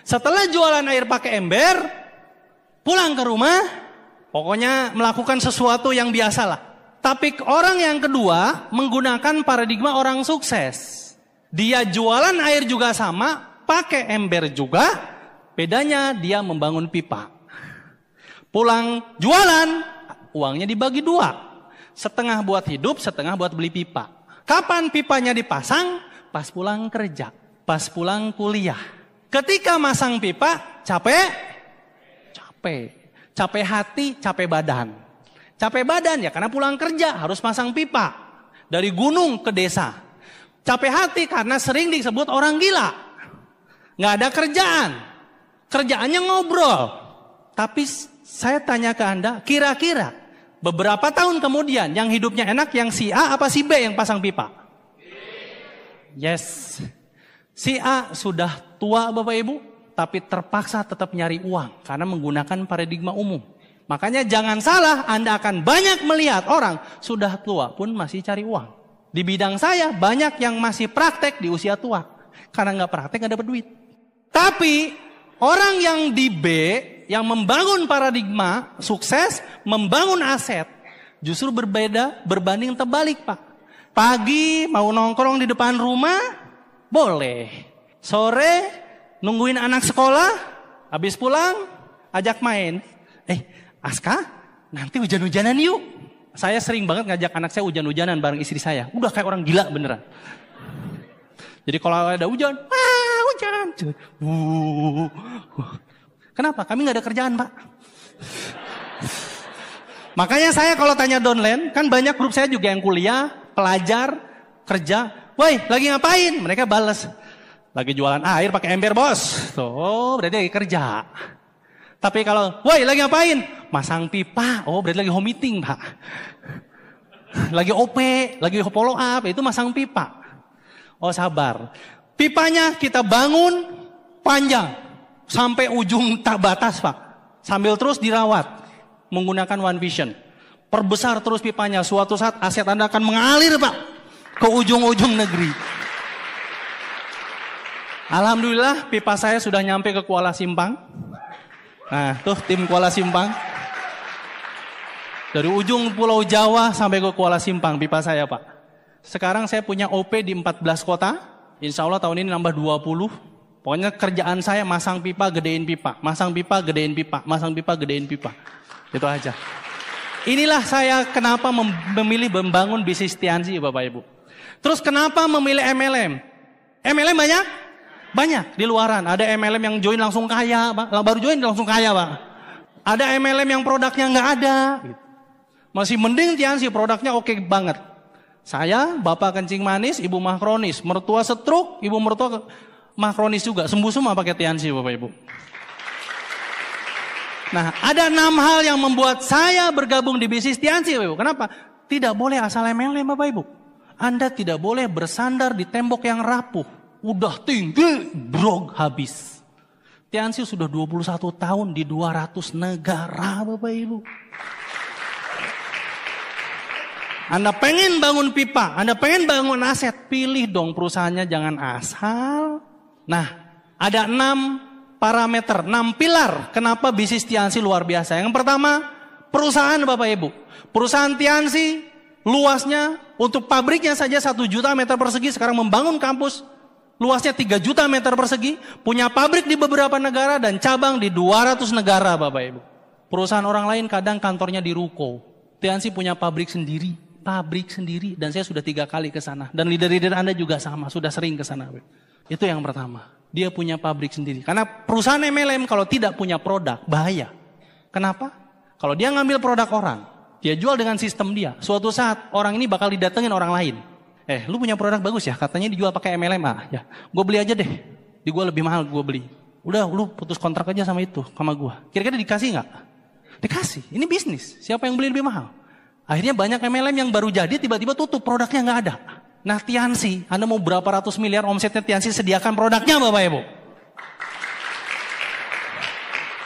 setelah jualan air pakai ember, pulang ke rumah, pokoknya melakukan sesuatu yang biasa lah. Tapi orang yang kedua menggunakan paradigma orang sukses. Dia jualan air juga sama, pakai ember juga, bedanya dia membangun pipa. Pulang jualan, uangnya dibagi dua. Setengah buat hidup, setengah buat beli pipa. Kapan pipanya dipasang? Pas pulang kerja, pas pulang kuliah. Ketika masang pipa, capek hati, capek badan. Capek badan ya karena pulang kerja harus masang pipa. Dari gunung ke desa. Capek hati karena sering disebut orang gila. Nggak ada kerjaan. Kerjaannya ngobrol. Tapi saya tanya ke Anda, kira-kira beberapa tahun kemudian yang hidupnya enak yang si A apa si B yang pasang pipa? Yes, si A sudah tua Bapak Ibu, tapi terpaksa tetap nyari uang karena menggunakan paradigma umum. Makanya jangan salah, Anda akan banyak melihat orang sudah tua pun masih cari uang. Di bidang saya banyak yang masih praktek di usia tua, karena nggak praktek nggak dapat duit. Tapi orang yang di B, yang membangun paradigma sukses, membangun aset, justru berbeda berbanding terbalik Pak. Pagi mau nongkrong di depan rumah, boleh. Sore nungguin anak sekolah, habis pulang ajak main. Aska, nanti hujan-hujanan yuk. Saya sering banget ngajak anak saya hujan-hujanan bareng istri saya. Udah kayak orang gila beneran. Jadi kalau ada hujan, hujan. Kenapa? Kami gak ada kerjaan Pak. Makanya saya kalau tanya downline, kan banyak grup saya juga yang kuliah, pelajar, kerja. Woi, lagi ngapain? Mereka balas. Lagi jualan air pakai ember bos. Tuh, berarti lagi kerja. Tapi kalau, woi lagi ngapain? Masang pipa. Oh, berarti lagi home meeting Pak. Lagi OP, lagi follow up, itu masang pipa. Oh sabar. Pipanya kita bangun panjang sampai ujung tak batas Pak. Sambil terus dirawat menggunakan One Vision. Perbesar terus pipanya. Suatu saat aset Anda akan mengalir Pak ke ujung-ujung negeri. Alhamdulillah pipa saya sudah nyampe ke Kuala Simpang. Nah tuh tim Kuala Simpang. Dari ujung Pulau Jawa sampai ke Kuala Simpang pipa saya Pak. Sekarang saya punya OP di 14 kota. Insya Allah tahun ini nambah 20. Pokoknya kerjaan saya masang pipa, gedein pipa. Masang pipa, gedein pipa. Masang pipa, gedein pipa. Itu aja. Inilah saya kenapa memilih membangun bisnis Tiansi Bapak Ibu. Terus kenapa memilih MLM? MLM banyak? Banyak di luaran. Ada MLM yang join langsung kaya Pak. Baru join langsung kaya Pak. Ada MLM yang produknya nggak ada. Masih mending Tiansi produknya oke banget. Saya, bapak kencing manis, ibu mah kronis. Mertua stroke, ibu mertua mah kronis juga. Sembuh semua pakai Tiansi Bapak Ibu. Nah, ada 6 hal yang membuat saya bergabung di bisnis Tiansi Bapak Ibu. Kenapa? Tidak boleh asal MLM Bapak Ibu. Anda tidak boleh bersandar di tembok yang rapuh. Udah tinggi, brog habis. Tiansi sudah 21 tahun di 200 negara Bapak Ibu. Anda pengen bangun pipa, Anda pengen bangun aset, pilih dong perusahaannya jangan asal. Nah, ada 6 parameter, 6 pilar kenapa bisnis Tiansi luar biasa. Yang pertama, perusahaan Bapak Ibu. Perusahaan Tiansi luasnya untuk pabriknya saja 1 juta meter persegi, sekarang membangun kampus luasnya 3 juta meter persegi, punya pabrik di beberapa negara dan cabang di 200 negara Bapak Ibu. Perusahaan orang lain kadang kantornya di ruko. Tiansi punya pabrik sendiri. Dan saya sudah 3 kali ke sana. Dan leader-leader Anda juga sama, sudah sering ke sana. Itu yang pertama. Dia punya pabrik sendiri. Karena perusahaan MLM kalau tidak punya produk, bahaya. Kenapa? Kalau dia ngambil produk orang, dia jual dengan sistem dia. Suatu saat orang ini bakal didatengin orang lain. Lu punya produk bagus ya, katanya dijual pakai MLM. Ya, gue beli aja deh. Di gue lebih mahal, gue beli. Udah, lu putus kontrak aja sama itu, sama gue. Kira-kira dikasih nggak? Dikasih. Ini bisnis. Siapa yang beli lebih mahal? Akhirnya banyak MLM yang baru jadi tiba-tiba tutup, produknya nggak ada. Nah Tiansi, Anda mau berapa ratus miliar omsetnya Tiansi, sediakan produknya Bapak Ibu.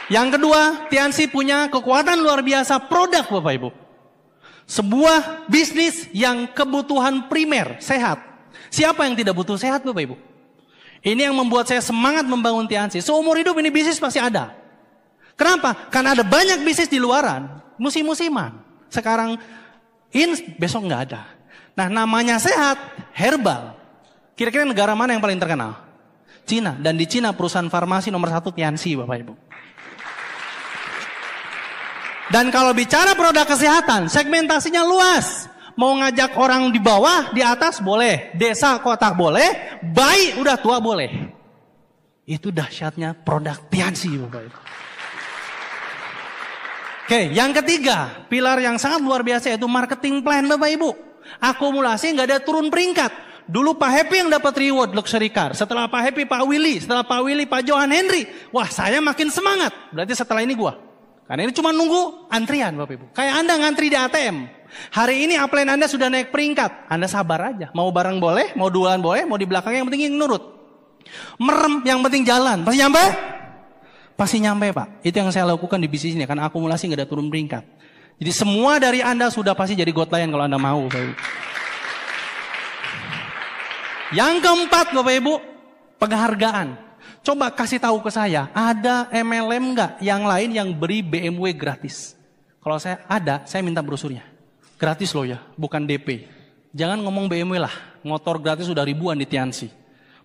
Yang kedua, Tiansi punya kekuatan luar biasa produk Bapak Ibu. Sebuah bisnis yang kebutuhan primer, sehat. Siapa yang tidak butuh sehat Bapak Ibu? Ini yang membuat saya semangat membangun Tiansi. Seumur hidup ini bisnis pasti ada. Kenapa? Karena ada banyak bisnis di luaran, musim-musiman. Sekarang besok nggak ada. Nah namanya sehat, herbal. Kira-kira negara mana yang paling terkenal? Cina. Dan di Cina perusahaan farmasi nomor 1 Tiansi Bapak Ibu. Dan kalau bicara produk kesehatan, segmentasinya luas. Mau ngajak orang di bawah, di atas boleh. Desa, kota boleh. Bayi, udah tua boleh. Itu dahsyatnya produk Tiansi Bapak Ibu. Oke, yang ketiga, pilar yang sangat luar biasa yaitu marketing plan Bapak Ibu. Akumulasi nggak ada turun peringkat. Dulu Pak Happy yang dapat reward luxury car. Setelah Pak Happy, Pak Willy. Setelah Pak Willy, Pak Johan Henry. Wah, saya makin semangat. Berarti setelah ini gua. Karena ini cuma nunggu antrian Bapak Ibu. Kayak Anda ngantri di ATM. Hari ini upline Anda sudah naik peringkat. Anda sabar aja. Mau bareng boleh, mau duaan boleh, mau di belakangnya yang penting nurut. Merem yang penting jalan. Pasti nyampe? Pasti nyampe Pak. Itu yang saya lakukan di bisnis ini. Karena akumulasi nggak ada turun peringkat. Jadi semua dari Anda sudah pasti jadi God Lion kalau Anda mau Bapak Ibu. Yang keempat Bapak Ibu, penghargaan. Coba kasih tahu ke saya, ada MLM nggak yang lain yang beri BMW gratis? Kalau saya ada, saya minta brosurnya. Gratis loh ya, bukan DP. Jangan ngomong BMW lah, motor gratis sudah ribuan di Tiansi.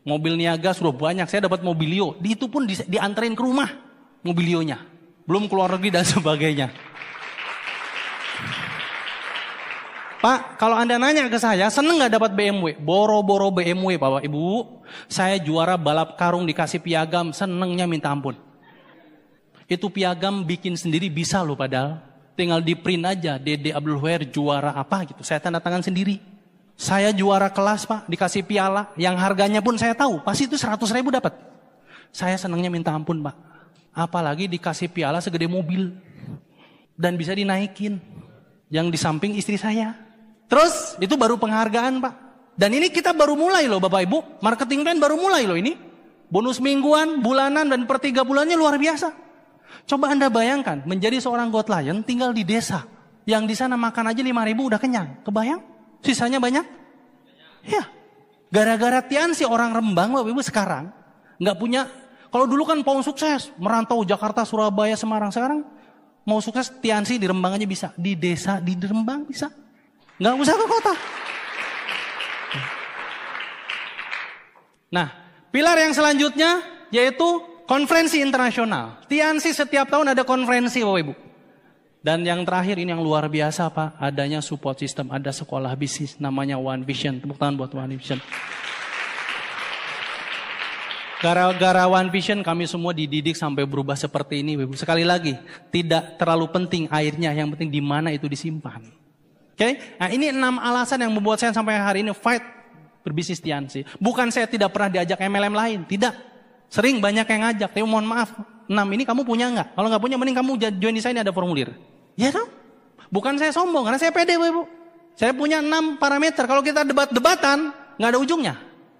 Mobil niaga sudah banyak, saya dapat mobilio. Itu pun dianterin ke rumah, mobilionya. Belum keluar negeri dan sebagainya. Pak, kalau Anda nanya ke saya, seneng gak dapat BMW? Boro-boro BMW Bapak Ibu. Saya juara balap karung dikasih piagam, senengnya minta ampun. Itu piagam bikin sendiri bisa loh padahal. Tinggal di print aja, Dede Abdul Huer juara apa gitu. Saya tanda tangan sendiri. Saya juara kelas Pak, dikasih piala. Yang harganya pun saya tahu, pasti itu 100.000 dapat. Saya senengnya minta ampun Pak. Apalagi dikasih piala segede mobil. Dan bisa dinaikin. Yang di samping istri saya. Terus itu baru penghargaan Pak. Dan ini kita baru mulai loh Bapak Ibu. Marketing plan baru mulai loh ini. Bonus mingguan, bulanan, dan per 3 bulannya luar biasa. Coba Anda bayangkan, menjadi seorang God Lion tinggal di desa. Yang di sana makan aja 5.000 udah kenyang. Kebayang? Sisanya banyak? Ya. Gara-gara Tiansi orang Rembang Bapak Ibu sekarang nggak punya. Kalau dulu kan mau sukses, merantau Jakarta, Surabaya, Semarang. Sekarang mau sukses Tiansi di Rembang aja bisa. Di desa, di Rembang bisa. Nggak usah ke kota. Nah, pilar yang selanjutnya yaitu konferensi internasional. Tiansi setiap tahun ada konferensi Bapak Ibu. Dan yang terakhir ini yang luar biasa Pak, adanya support system, ada sekolah bisnis namanya One Vision. Tepuk tangan buat One Vision. Gara-gara One Vision kami semua dididik sampai berubah seperti ini Bapak Ibu. Sekali lagi, tidak terlalu penting airnya, yang penting di mana itu disimpan. Oke? Nah, ini 6 alasan yang membuat saya sampai hari ini fight berbisnis Tiansi. Bukan saya tidak pernah diajak MLM lain, tidak. Sering banyak yang ngajak, tapi mohon maaf, 6 ini kamu punya nggak? Kalau nggak punya, mending kamu join di sini ada formulir. Ya kan? Bukan saya sombong, karena saya pede Ibu. Saya punya 6 parameter, kalau kita debat-debatan, nggak ada ujungnya.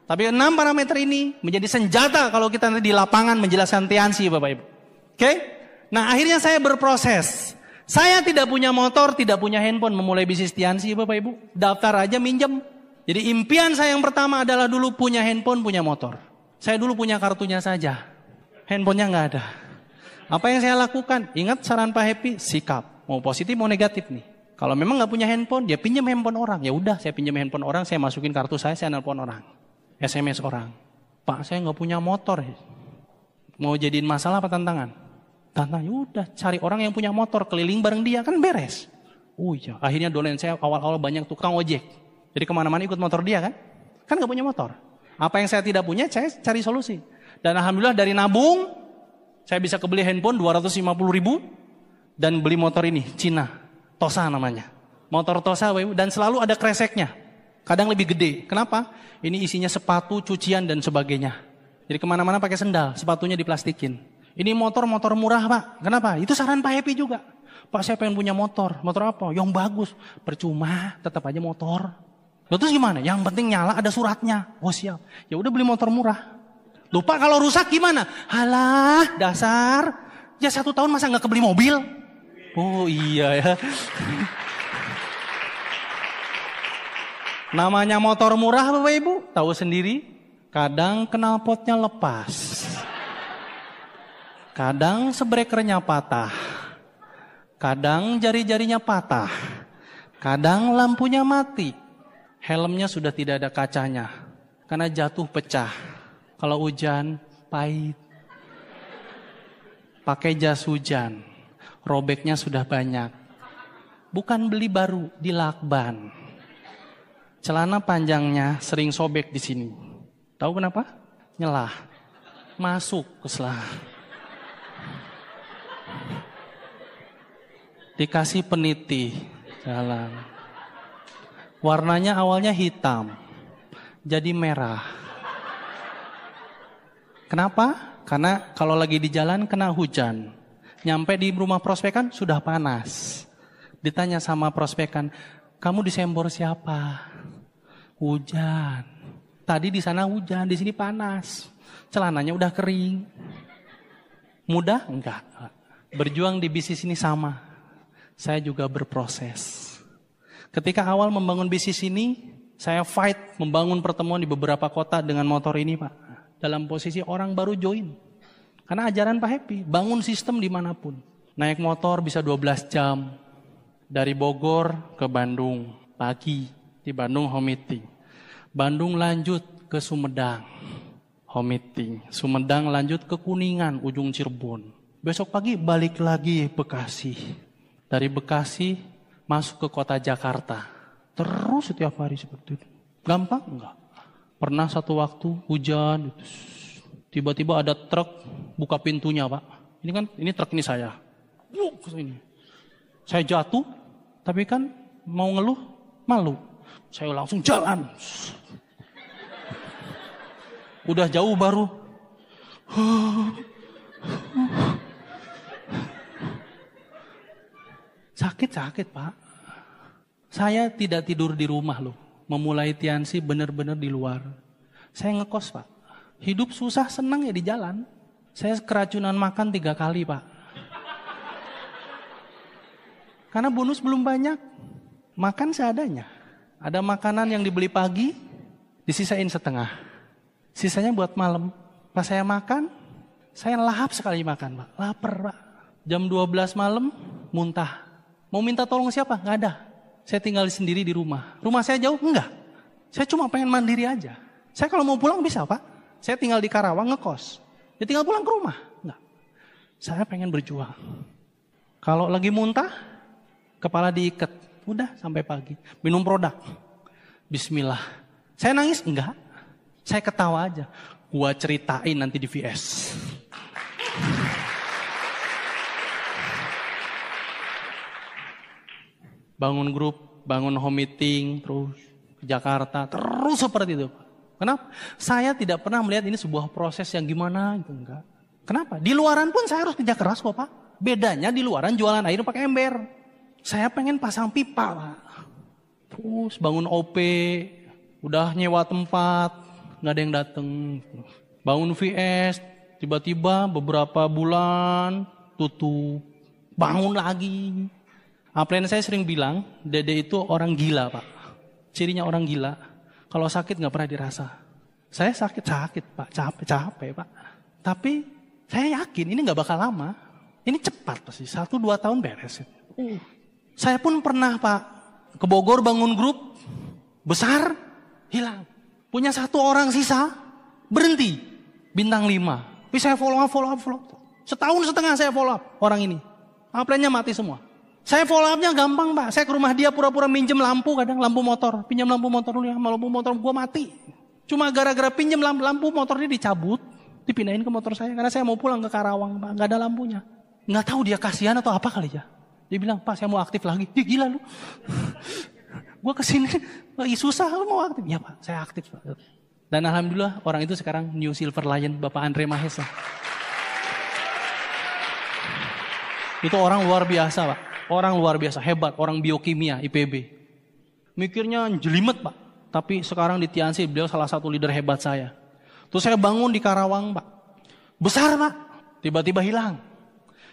Tapi 6 parameter ini menjadi senjata kalau kita nanti di lapangan menjelaskan Tiansi Bapak Ibu. Oke? Nah akhirnya saya berproses. Saya tidak punya motor, tidak punya handphone, memulai bisnis Tiansi Bapak Ibu. Daftar aja minjem. Jadi impian saya yang pertama adalah dulu punya handphone, punya motor. Saya dulu punya kartunya saja. Handphonenya nggak ada. Apa yang saya lakukan? Ingat saran Pak Happy, sikap. Mau positif mau negatif nih. Kalau memang nggak punya handphone, dia pinjam handphone orang. Ya udah, saya pinjam handphone orang, saya masukin kartu saya nelpon orang. SMS orang. Pak, saya nggak punya motor. Mau jadiin masalah apa tantangan? Tantangan, udah cari orang yang punya motor, keliling bareng dia, kan beres. Oh iya, akhirnya dolen saya awal-awal banyak tukang ojek. Jadi kemana-mana ikut motor dia kan? Kan gak punya motor. Apa yang saya tidak punya, saya cari solusi. Dan alhamdulillah dari nabung, saya bisa kebeli handphone 250.000 dan beli motor ini, Cina, Tosa namanya. Motor Tosa, dan selalu ada kreseknya. Kadang lebih gede. Kenapa? Ini isinya sepatu, cucian, dan sebagainya. Jadi kemana-mana pakai sendal, sepatunya diplastikin. Ini motor murah Pak. Kenapa? Itu saran Pak Happy juga. Pak saya pengen punya motor. Motor apa? Yang bagus. Percuma, tetap aja motor. Lalu terus gimana? Yang penting nyala ada suratnya. Oh siap. Ya udah beli motor murah. Lupa kalau rusak gimana? Halah dasar. Ya 1 tahun masa gak kebeli mobil? Oh iya ya. Namanya motor murah Bapak Ibu. Tahu sendiri. Kadang knalpotnya lepas. Kadang sebrekernya patah. Kadang jari-jarinya patah. Kadang lampunya mati. Helmnya sudah tidak ada kacanya. Karena jatuh pecah. Kalau hujan, pahit. Pakai jas hujan. Robeknya sudah banyak. Bukan beli baru, di lakban. Celana panjangnya sering sobek di sini. Tahu kenapa? Nyelah. Masuk ke selah. Dikasih peniti. Jalan. Warnanya awalnya hitam, jadi merah. Kenapa? Karena kalau lagi di jalan kena hujan. Nyampe di rumah prospekan sudah panas. Ditanya sama prospekan, kamu disembor siapa? Hujan. Tadi di sana hujan, di sini panas. Celananya udah kering. Mudah? Enggak. Berjuang di bisnis ini sama. Saya juga berproses. Ketika awal membangun bisnis ini, saya fight membangun pertemuan di beberapa kota dengan motor ini Pak. Dalam posisi orang baru join. Karena ajaran Pak Happy, bangun sistem dimanapun. Naik motor bisa 12 jam. Dari Bogor ke Bandung, pagi. Di Bandung home meeting. Bandung lanjut ke Sumedang, home meeting. Sumedang lanjut ke Kuningan, ujung Cirebon. Besok pagi balik lagi Bekasi. Dari Bekasi masuk ke kota Jakarta. Terus setiap hari seperti itu. Gampang? Enggak. Pernah satu waktu hujan. Tiba-tiba ada truk buka pintunya Pak. Ini truk ini saya. Saya jatuh. Tapi kan mau ngeluh, malu. Saya langsung jalan. Udah jauh baru. Sakit Pak. Saya tidak tidur di rumah loh. memulai Tiansi benar-benar di luar. Saya ngekos Pak. Hidup susah senang ya di jalan. Saya keracunan makan 3 kali Pak. Karena bonus belum banyak. Makan seadanya. Ada makanan yang dibeli pagi, disisain setengah. Sisanya buat malam. Pas saya makan, saya lahap sekali makan Pak. Lapar Pak. Jam 12 malam, muntah. Mau minta tolong siapa? Nggak ada. Saya tinggal sendiri di rumah. Rumah saya jauh? Enggak. Saya cuma pengen mandiri aja. Saya kalau mau pulang bisa Pak. Saya tinggal di Karawang ngekos. Ya tinggal pulang ke rumah. Enggak. Saya pengen berjuang. Kalau lagi muntah, kepala diikat. Udah sampai pagi. Minum produk. Bismillah. Saya nangis? Enggak. Saya ketawa aja. Gua ceritain nanti di VS. Bangun grup, bangun home meeting, terus ke Jakarta, terus seperti itu. Kenapa? Saya tidak pernah melihat ini sebuah proses yang gimana gitu, enggak. Kenapa? Di luaran pun saya harus kerja keras kok Pak. Bedanya di luaran jualan air pakai ember. Saya pengen pasang pipa Pak. Terus bangun OP, udah nyewa tempat, nggak ada yang dateng. Bangun VS, tiba-tiba beberapa bulan tutup. Bangun lagi. Upline saya sering bilang, Dede itu orang gila Pak. Cirinya orang gila, kalau sakit gak pernah dirasa. Saya sakit Pak, capek Pak. Tapi saya yakin ini gak bakal lama. Ini cepat pasti, 1-2 tahun beres. Saya pun pernah Pak, ke Bogor bangun grup, besar, hilang. Punya 1 orang sisa, berhenti, bintang 5. Tapi saya follow up. Setahun setengah saya follow up orang ini. Upline-nya mati semua. Saya follow up-nya gampang Pak. Saya ke rumah dia pura-pura minjem lampu kadang, lampu motor. Pinjam lampu motor dulu ya, lampu motor gue mati. Cuma gara-gara pinjam lampu motor dia dicabut, dipindahin ke motor saya. Karena saya mau pulang ke Karawang Pak, gak ada lampunya. Gak tahu dia kasihan atau apa kali ya. Dia bilang, Pak saya mau aktif lagi. Ih gila lu. Gue kesini, lagi susah lu mau aktif. Ya Pak, saya aktif Pak. Dan alhamdulillah orang itu sekarang New Silver Lion, Bapak Andre Mahesa. Itu orang luar biasa Pak. Orang luar biasa, hebat, orang biokimia, IPB. Mikirnya jelimet Pak. Tapi sekarang di Tiansi, beliau salah satu leader hebat saya. Terus saya bangun di Karawang Pak. Besar Pak. Tiba-tiba hilang.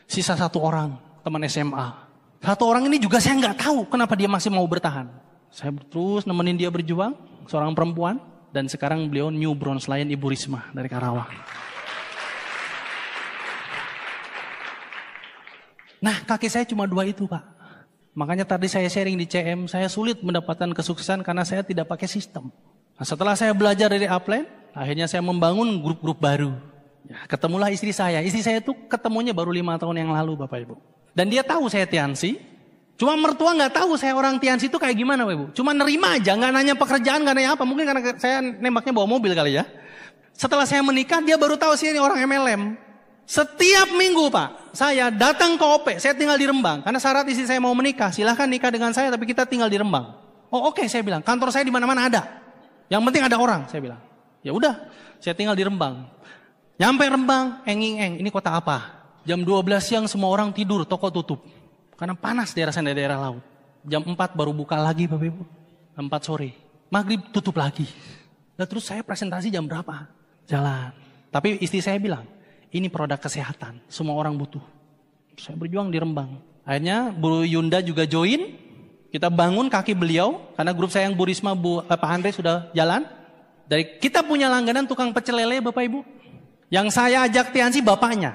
Sisa 1 orang, teman SMA. 1 orang ini juga saya nggak tahu kenapa dia masih mau bertahan. Saya terus nemenin dia berjuang, seorang perempuan. Dan sekarang beliau New Bronze Lion Ibu Risma dari Karawang. Nah kaki saya cuma 2 itu Pak. Makanya tadi saya sharing di CM, saya sulit mendapatkan kesuksesan karena saya tidak pakai sistem. Nah, setelah saya belajar dari upline, akhirnya saya membangun grup-grup baru. Ya, ketemulah istri saya. Istri saya itu ketemunya baru 5 tahun yang lalu Bapak Ibu. Dan dia tahu saya Tiansi. Cuma mertua gak tahu saya orang Tiansi itu kayak gimana Bapak Ibu. Cuma nerima aja, gak nanya pekerjaan, gak nanya apa. Mungkin karena saya nembaknya bawa mobil kali ya. Setelah saya menikah, dia baru tahu saya ini orang MLM. Setiap minggu Pak, saya datang ke OP, saya tinggal di Rembang. Karena syarat istri saya mau menikah, silahkan nikah dengan saya tapi kita tinggal di Rembang. Oh oke, saya bilang, kantor saya di mana-mana ada. Yang penting ada orang, saya bilang. Ya udah, saya tinggal di Rembang. Nyampe Rembang, enging-eng, ini kota apa? Jam 12 siang semua orang tidur, toko tutup. Karena panas daerah sana, daerah laut. Jam 4 baru buka lagi Bapak Ibu. 4 sore, maghrib tutup lagi. Nah terus saya presentasi jam berapa? Jalan. Tapi istri saya bilang, ini produk kesehatan, semua orang butuh. Saya berjuang di Rembang. Akhirnya Bu Yunda juga join. Kita bangun kaki beliau, karena grup saya yang Bu Risma, Pak Andre sudah jalan. Dari kita punya langganan tukang pecel lele Bapak Ibu. Yang saya ajak Tiansi bapaknya.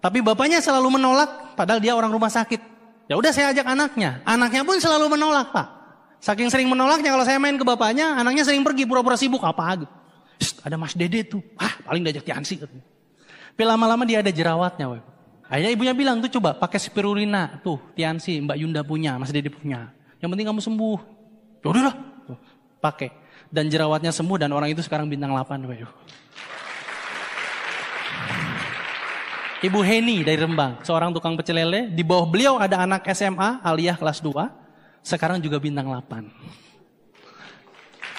Tapi bapaknya selalu menolak, padahal dia orang rumah sakit. Ya udah saya ajak anaknya. Anaknya pun selalu menolak Pak. Saking sering menolaknya kalau saya main ke bapaknya, anaknya sering pergi pura-pura sibuk apa gitu. Ada Mas Dede tuh, paling diajak Tiansi katanya. Tapi lama-lama dia ada jerawatnya. Woy. Akhirnya ibunya bilang tuh coba pakai spirulina. Tuh Tiansi Mbak Yunda punya, Mas Dede punya. Yang penting kamu sembuh. Yaudah lah. Pakai. Dan jerawatnya sembuh dan orang itu sekarang bintang 8. Woy. Ibu Heni dari Rembang. Seorang tukang pecel lele. Di bawah beliau ada anak SMA, Aliyah kelas 2. Sekarang juga bintang 8.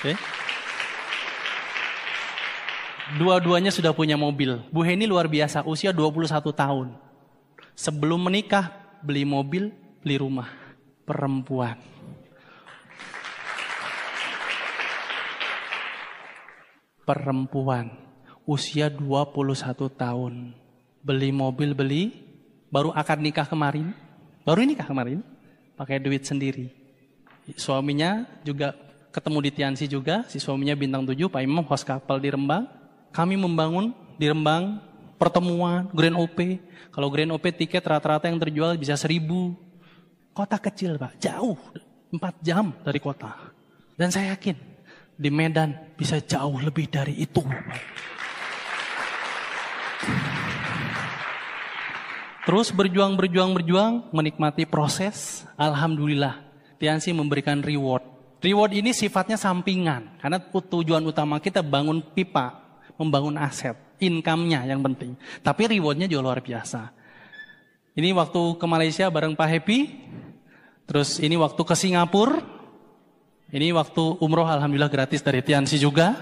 Oke. Dua-duanya sudah punya mobil. Bu Heni luar biasa, usia 21 tahun. Sebelum menikah, beli mobil, beli rumah. Perempuan. perempuan, usia 21 tahun. Beli mobil, baru akad nikah kemarin. Baru nikah kemarin, pakai duit sendiri. Suaminya juga ketemu di Tiansi juga, si suaminya bintang 7, Pak Imam host kapal di Rembang. Kami membangun di Rembang pertemuan Grand OP. Kalau Grand OP tiket rata-rata yang terjual bisa 1.000. Kota kecil Pak, jauh, 4 jam dari kota. Dan saya yakin di Medan bisa jauh lebih dari itu. Terus berjuang, menikmati proses. Alhamdulillah, Tiansi memberikan reward. Reward ini sifatnya sampingan. Karena tujuan utama kita bangun pipa, membangun aset. Income-nya yang penting. Tapi rewardnya juga luar biasa. Ini waktu ke Malaysia bareng Pak Happy. Terus ini waktu ke Singapura. Ini waktu umroh alhamdulillah gratis dari Tiansi juga.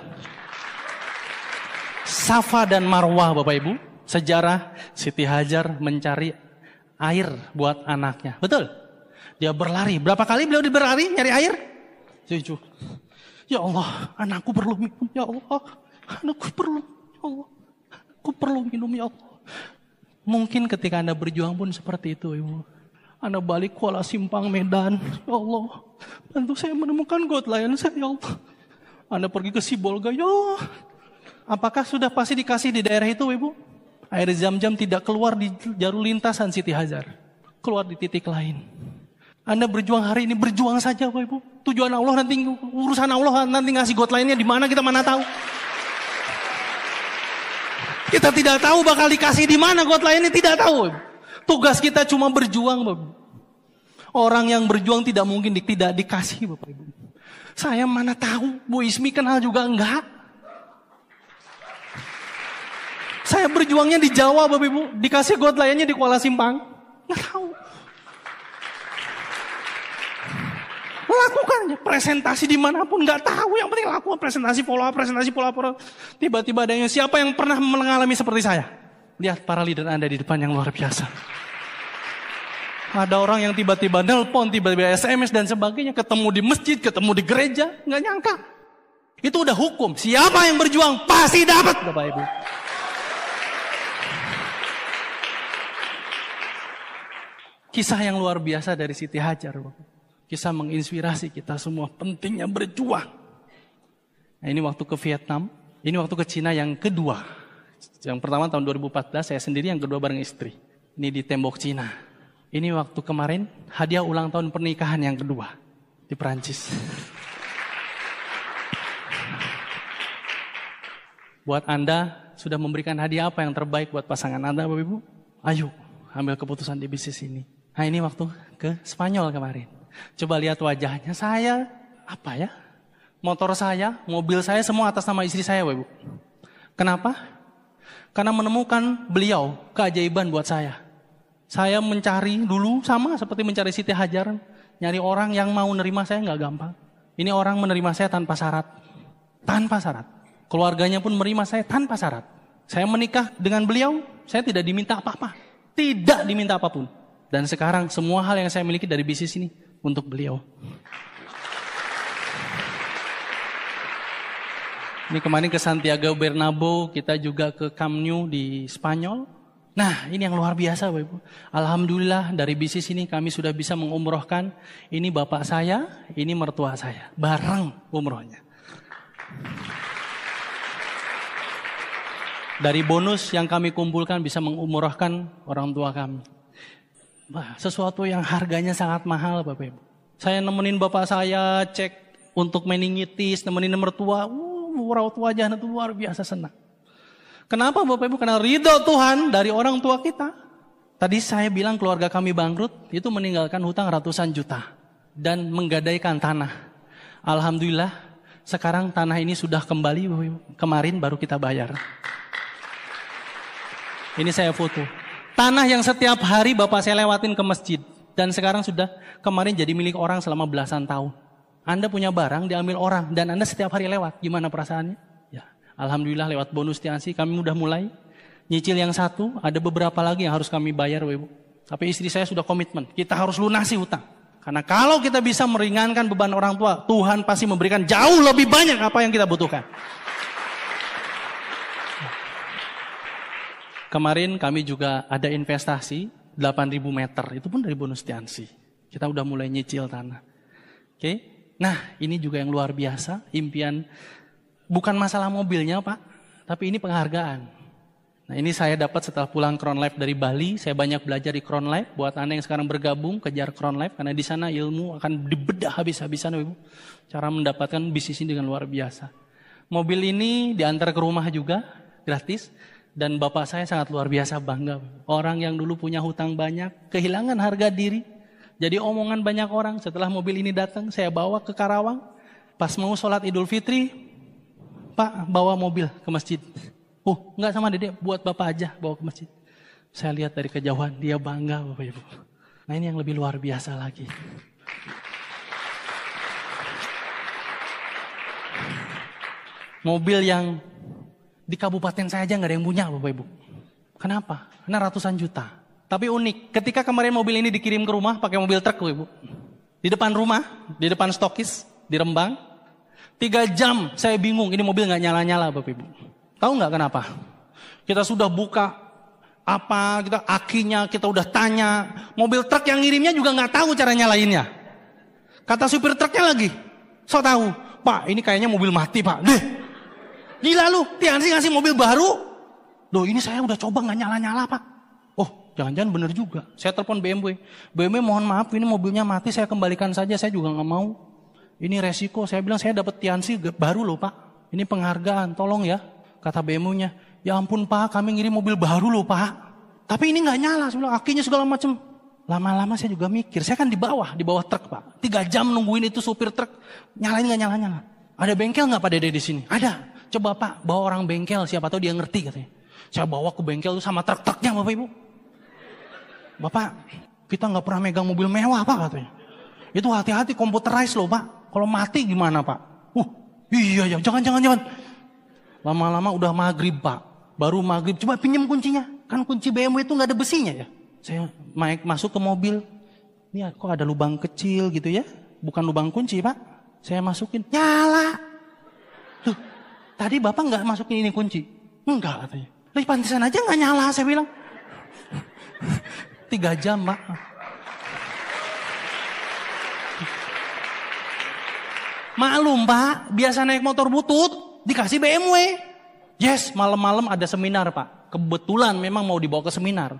Safa dan Marwah Bapak Ibu. Sejarah Siti Hajar mencari air buat anaknya. Betul? Dia berlari. Berapa kali beliau berlari nyari air? 7. Ya Allah, anakku perlu minum. Ya Allah, anakku perlu. Ya Allah, aku perlu minum ya Allah. Mungkin ketika Anda berjuang pun seperti itu Ibu. Anda balik Kuala Simpang Medan. Ya Allah, bantu saya menemukan Godline saya ya Allah. Anda pergi ke Sibolga. Ya Allah. Apakah sudah pasti dikasih di daerah itu Ibu? Air Zam-Zam tidak keluar di jalur lintasan Siti Hajar. Keluar di titik lain. Anda berjuang hari ini, berjuang saja Bapak Ibu. Tujuan Allah nanti, urusan Allah nanti ngasih Godline-nya di mana kita mana tahu. Kita tidak tahu bakal dikasih di mana Godline-nya, tidak tahu. Tugas kita cuma berjuang Bapak Ibu. Orang yang berjuang tidak mungkin tidak dikasih Bapak Ibu. Saya mana tahu, Bu Ismi kenal juga enggak. Saya berjuangnya di Jawa Bapak Ibu, dikasih Godline-nya di Kuala Simpang. Nggak tahu. Lakukan aja, presentasi dimanapun, nggak tahu. Yang penting lakukan presentasi follow up. Tiba-tiba ada yang siapa yang pernah mengalami seperti saya? Lihat para leader Anda di depan yang luar biasa. Ada orang yang tiba-tiba nelpon, tiba-tiba SMS dan sebagainya. Ketemu di masjid, ketemu di gereja, nggak nyangka. Itu udah hukum. Siapa yang berjuang pasti dapat Bapak Ibu. Kisah yang luar biasa dari Siti Hajar. Kisah menginspirasi kita semua. Pentingnya berjuang. Nah, ini waktu ke Vietnam. Ini waktu ke Cina yang kedua. Yang pertama tahun 2014 saya sendiri, yang kedua bareng istri. Ini di tembok Cina. Ini waktu kemarin hadiah ulang tahun pernikahan yang kedua. Di Perancis. Buat Anda sudah memberikan hadiah apa yang terbaik buat pasangan Anda Bapak Ibu? Ayo ambil keputusan di bisnis ini. Nah ini waktu ke Spanyol kemarin. Coba lihat wajahnya. Saya, motor saya, mobil saya semua atas nama istri saya Bapak Ibu. Kenapa? Karena menemukan beliau keajaiban buat saya. Saya mencari dulu sama seperti mencari Siti Hajar. Nyari orang yang mau nerima saya nggak gampang. Ini orang menerima saya tanpa syarat. Tanpa syarat. Keluarganya pun menerima saya tanpa syarat. Saya menikah dengan beliau, saya tidak diminta apa-apa. Tidak diminta apapun. Dan sekarang semua hal yang saya miliki dari bisnis ini untuk beliau. Ini kemarin ke Santiago Bernabeu, kita juga ke Camp Nou di Spanyol. Nah ini yang luar biasa Bapak Ibu. Alhamdulillah dari bisnis ini kami sudah bisa mengumrohkan. Ini bapak saya, ini mertua saya. Bareng umrohnya. Dari bonus yang kami kumpulkan bisa mengumrohkan orang tua kami. Sesuatu yang harganya sangat mahal Bapak Ibu. Saya nemenin bapak saya cek untuk meningitis, nemenin mertua. Raut wajahnya itu luar biasa senang. Kenapa Bapak Ibu? Karena ridho Tuhan dari orang tua kita. Tadi saya bilang keluarga kami bangkrut, itu meninggalkan hutang ratusan juta. Dan menggadaikan tanah. Alhamdulillah sekarang tanah ini sudah kembali Bapak Ibu. Kemarin baru kita bayar. Ini saya foto. Tanah yang setiap hari bapak saya lewatin ke masjid. Dan sekarang sudah kemarin jadi milik orang selama belasan tahun. Anda punya barang diambil orang. Dan Anda setiap hari lewat. Gimana perasaannya? Ya, alhamdulillah lewat bonus Tiansi kami udah mulai. Nyicil yang satu. Ada beberapa lagi yang harus kami bayar Ibu. Tapi istri saya sudah komitmen. Kita harus lunasi hutang. Karena kalau kita bisa meringankan beban orang tua. Tuhan pasti memberikan jauh lebih banyak apa yang kita butuhkan. Kemarin kami juga ada investasi 8.000 meter, itu pun dari bonus Tiansi. Kita udah mulai nyicil tanah. Oke. Nah, ini juga yang luar biasa, impian bukan masalah mobilnya, Pak, tapi ini penghargaan. Nah, ini saya dapat setelah pulang Crown Life dari Bali. Saya banyak belajar di Crown Life. Buat Anda yang sekarang bergabung, kejar Crown Life. Karena di sana ilmu akan dibedah habis-habisan, Ibu. Cara mendapatkan bisnis ini dengan luar biasa. Mobil ini diantar ke rumah juga, gratis. Dan bapak saya sangat luar biasa bangga. Orang yang dulu punya hutang banyak, kehilangan harga diri. Jadi omongan banyak orang. Setelah mobil ini datang, saya bawa ke Karawang. Pas mau sholat Idul Fitri, Pak bawa mobil ke masjid. Oh, enggak sama Dedek, buat Bapak aja bawa ke masjid. Saya lihat dari kejauhan, dia bangga Bapak Ibu. Nah, ini yang lebih luar biasa lagi. Mobil yang di kabupaten saya aja nggak ada yang punya Bapak Ibu. Kenapa? Karena ratusan juta. Tapi unik, ketika kemarin mobil ini dikirim ke rumah pakai mobil truk Bapak Ibu. Di depan rumah, di depan stokis, di Rembang. 3 jam saya bingung, ini mobil nggak nyala-nyala Bapak Ibu. Tahu nggak kenapa? Kita sudah buka kita akinya, kita udah tanya. Mobil truk yang ngirimnya juga nggak tahu cara nyalainnya. Kata supir truknya lagi, so tahu, Pak ini kayaknya mobil mati Pak. Deh, gila lu, Tiansi ngasih mobil baru. Loh ini saya udah coba nggak nyala-nyala Pak. Oh jangan-jangan bener juga. Saya telepon BMW. BMW mohon maaf ini mobilnya mati, saya kembalikan saja, saya juga nggak mau. Ini resiko, saya bilang saya dapat Tiansi baru loh Pak. Ini penghargaan, tolong ya. Kata BMW-nya, ya ampun Pak, kami ngirim mobil baru loh Pak. Tapi ini nggak nyala, saya bilang akinya segala macam. Lama-lama saya juga mikir, saya kan di bawah truk Pak. 3 jam nungguin itu supir truk, nyalain nggak nyala-nyala. Ada bengkel nggak Pak Dede di sini? Ada. Coba Pak, bawa orang bengkel, siapa tahu dia ngerti katanya. Saya bawa ke bengkel itu sama truk-truknya Bapak Ibu. Bapak, kita nggak pernah megang mobil mewah Pak katanya. Itu hati-hati komputerized loh Pak. Kalau mati gimana Pak? Iya ya, jangan. Lama-lama udah maghrib Pak. Baru maghrib, coba pinjam kuncinya. Kan kunci BMW itu gak ada besinya ya. Saya masuk ke mobil. Ini kok ada lubang kecil gitu ya. Bukan lubang kunci Pak. Saya masukin, nyala. Loh, tadi Bapak gak masukin ini kunci? Enggak katanya. Lah pantesan aja gak nyala saya bilang. 3 jam Pak. Maklum Pak, biasa naik motor butut. Dikasih BMW. Yes, malam-malam ada seminar Pak. Kebetulan memang mau dibawa ke seminar.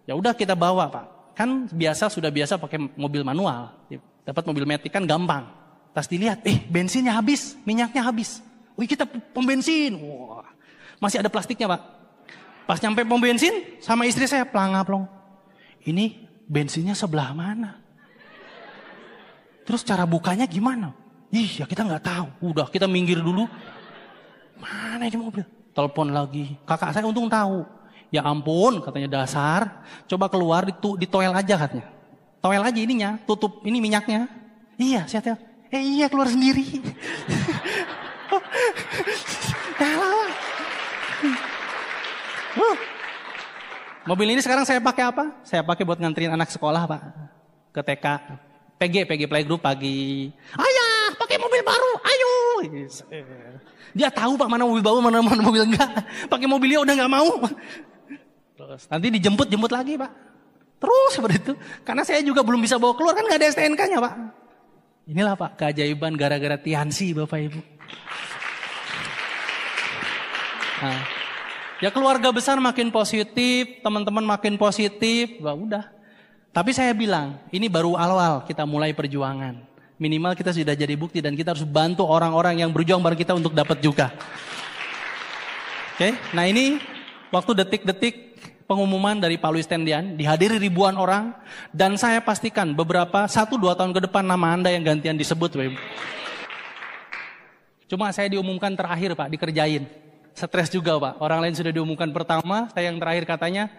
Ya udah kita bawa Pak. Kan sudah biasa pakai mobil manual. Dapat mobil matic kan gampang. Tas dilihat, bensinnya habis, minyaknya habis. Wih kita pom bensin. Wah, masih ada plastiknya Pak. Pas nyampe pom bensin, sama istri saya plong. Ini bensinnya sebelah mana? Terus cara bukanya gimana? Ya kita nggak tahu. Udah kita minggir dulu. Mana ini mobil? Telepon lagi. Kakak saya untung tahu. Ya ampun, katanya dasar. Coba keluar di toel aja katanya. Toel aja ininya, tutup ini minyaknya. Iya, saya tahu. Iya keluar sendiri. Mobil ini sekarang saya pakai apa? Saya pakai buat nganterin anak sekolah Pak. Ke TK. PG Playgroup pagi. Ayah, pakai mobil baru, ayo. Dia tahu Pak mana mobil baru, mana mobil enggak. Pakai mobilnya udah nggak mau. Terus nanti dijemput lagi Pak. Terus seperti itu. Karena saya juga belum bisa bawa keluar kan nggak ada STNK-nya Pak. Inilah Pak keajaiban gara-gara Tiansi Bapak Ibu. Nah, ya keluarga besar makin positif, teman-teman makin positif, udah. Tapi saya bilang ini baru awal kita mulai perjuangan. Minimal kita sudah jadi bukti dan kita harus bantu orang-orang yang berjuang bareng kita untuk dapat juga. Oke, nah ini waktu detik-detik pengumuman dari Pak Luis Tendian, dihadiri ribuan orang, dan saya pastikan 1-2 tahun ke depan nama Anda yang gantian disebut. Cuma saya diumumkan terakhir Pak, dikerjain. Stres juga Pak, orang lain sudah diumumkan pertama, saya yang terakhir katanya,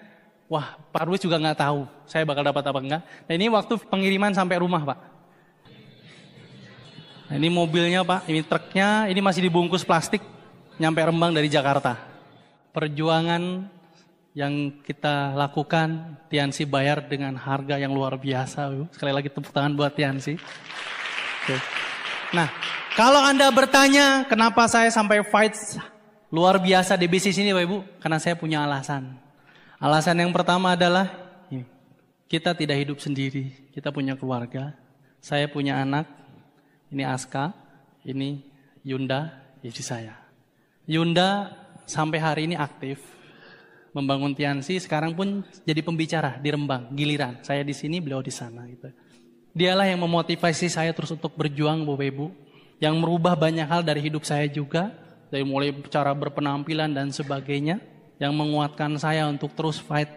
wah Pak Luis juga nggak tahu saya bakal dapat apa enggak. Nah ini waktu pengiriman sampai rumah Pak. Nah, ini mobilnya Pak, ini truknya, ini masih dibungkus plastik, nyampe Rembang dari Jakarta. Perjuangan yang kita lakukan, Tiansi bayar dengan harga yang luar biasa. Sekali lagi tepuk tangan buat Tiansi. Oke. Nah, kalau Anda bertanya kenapa saya sampai fight luar biasa di bisnis ini Bapak Ibu, karena saya punya alasan. Alasan yang pertama adalah kita tidak hidup sendiri, kita punya keluarga. Saya punya anak, ini Aska, ini Yunda, istri saya. Yunda sampai hari ini aktif membangun Tiansi, sekarang pun jadi pembicara di Rembang, giliran. Saya di sini, beliau di sana gitu. Dialah yang memotivasi saya terus untuk berjuang, Bapak Ibu, yang merubah banyak hal dari hidup saya juga, dari mulai cara berpenampilan dan sebagainya, yang menguatkan saya untuk terus fight.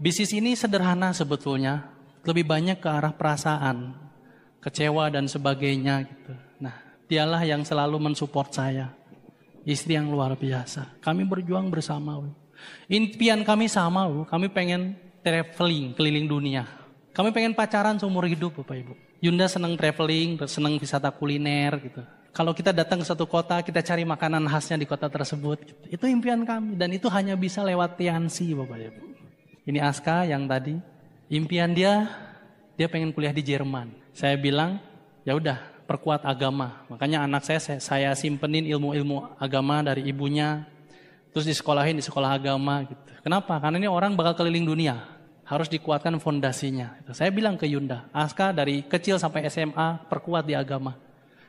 Bisnis ini sederhana sebetulnya, lebih banyak ke arah perasaan, kecewa dan sebagainya gitu. Nah, dialah yang selalu mensupport saya. Istri yang luar biasa. Kami berjuang bersama. Impian kami sama, kami pengen traveling keliling dunia. Kami pengen pacaran seumur hidup, Bapak Ibu. Yunda senang traveling, senang wisata kuliner gitu. Kalau kita datang ke satu kota, kita cari makanan khasnya di kota tersebut. Gitu. Itu impian kami dan itu hanya bisa lewat Tiansi, Bapak Ibu. Ini Aska yang tadi, impian dia pengen kuliah di Jerman. Saya bilang, ya udah, perkuat agama. Makanya anak saya simpenin ilmu-ilmu agama dari ibunya, terus disekolahin di sekolah agama gitu. Kenapa? Karena ini orang bakal keliling dunia, harus dikuatkan fondasinya. Saya bilang ke Yunda, Aska dari kecil sampai SMA perkuat di agama.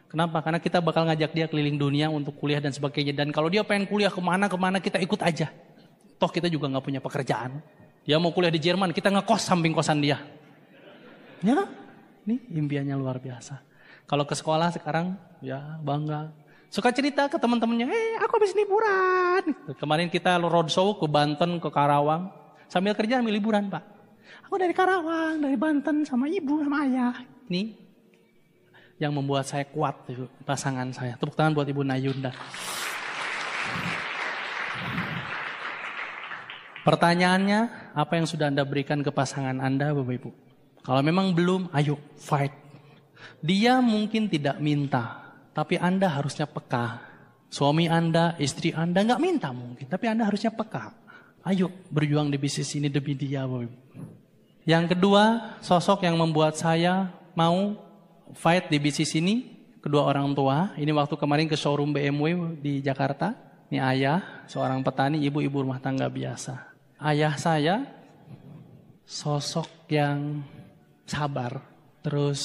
Kenapa? Karena kita bakal ngajak dia keliling dunia untuk kuliah dan sebagainya. Dan kalau dia pengen kuliah kemana kita ikut aja. Toh kita juga nggak punya pekerjaan. Dia mau kuliah di Jerman, kita ngekos samping kosan dia. Ya, ini impiannya luar biasa. Kalau ke sekolah sekarang, ya bangga. Suka cerita ke teman-temannya, aku habis liburan. Kemarin kita roadshow ke Banten, ke Karawang. Sambil kerja, sambil liburan, Pak. Aku dari Karawang, dari Banten, sama ibu, sama ayah. Ini yang membuat saya kuat, itu, pasangan saya. Tepuk tangan buat Ibu Nayunda. Pertanyaannya, apa yang sudah Anda berikan ke pasangan Anda, Bapak Ibu? Kalau memang belum, ayo fight. Dia mungkin tidak minta, tapi Anda harusnya peka. Suami Anda, istri Anda nggak minta mungkin, tapi Anda harusnya peka. Ayo berjuang di bisnis ini demi dia, Bapak Ibu. Yang kedua, sosok yang membuat saya mau fight di bisnis ini, kedua orang tua. Ini waktu kemarin ke showroom BMW di Jakarta. Ini ayah, seorang petani, ibu-ibu rumah tangga biasa. Ayah saya sosok yang sabar. Terus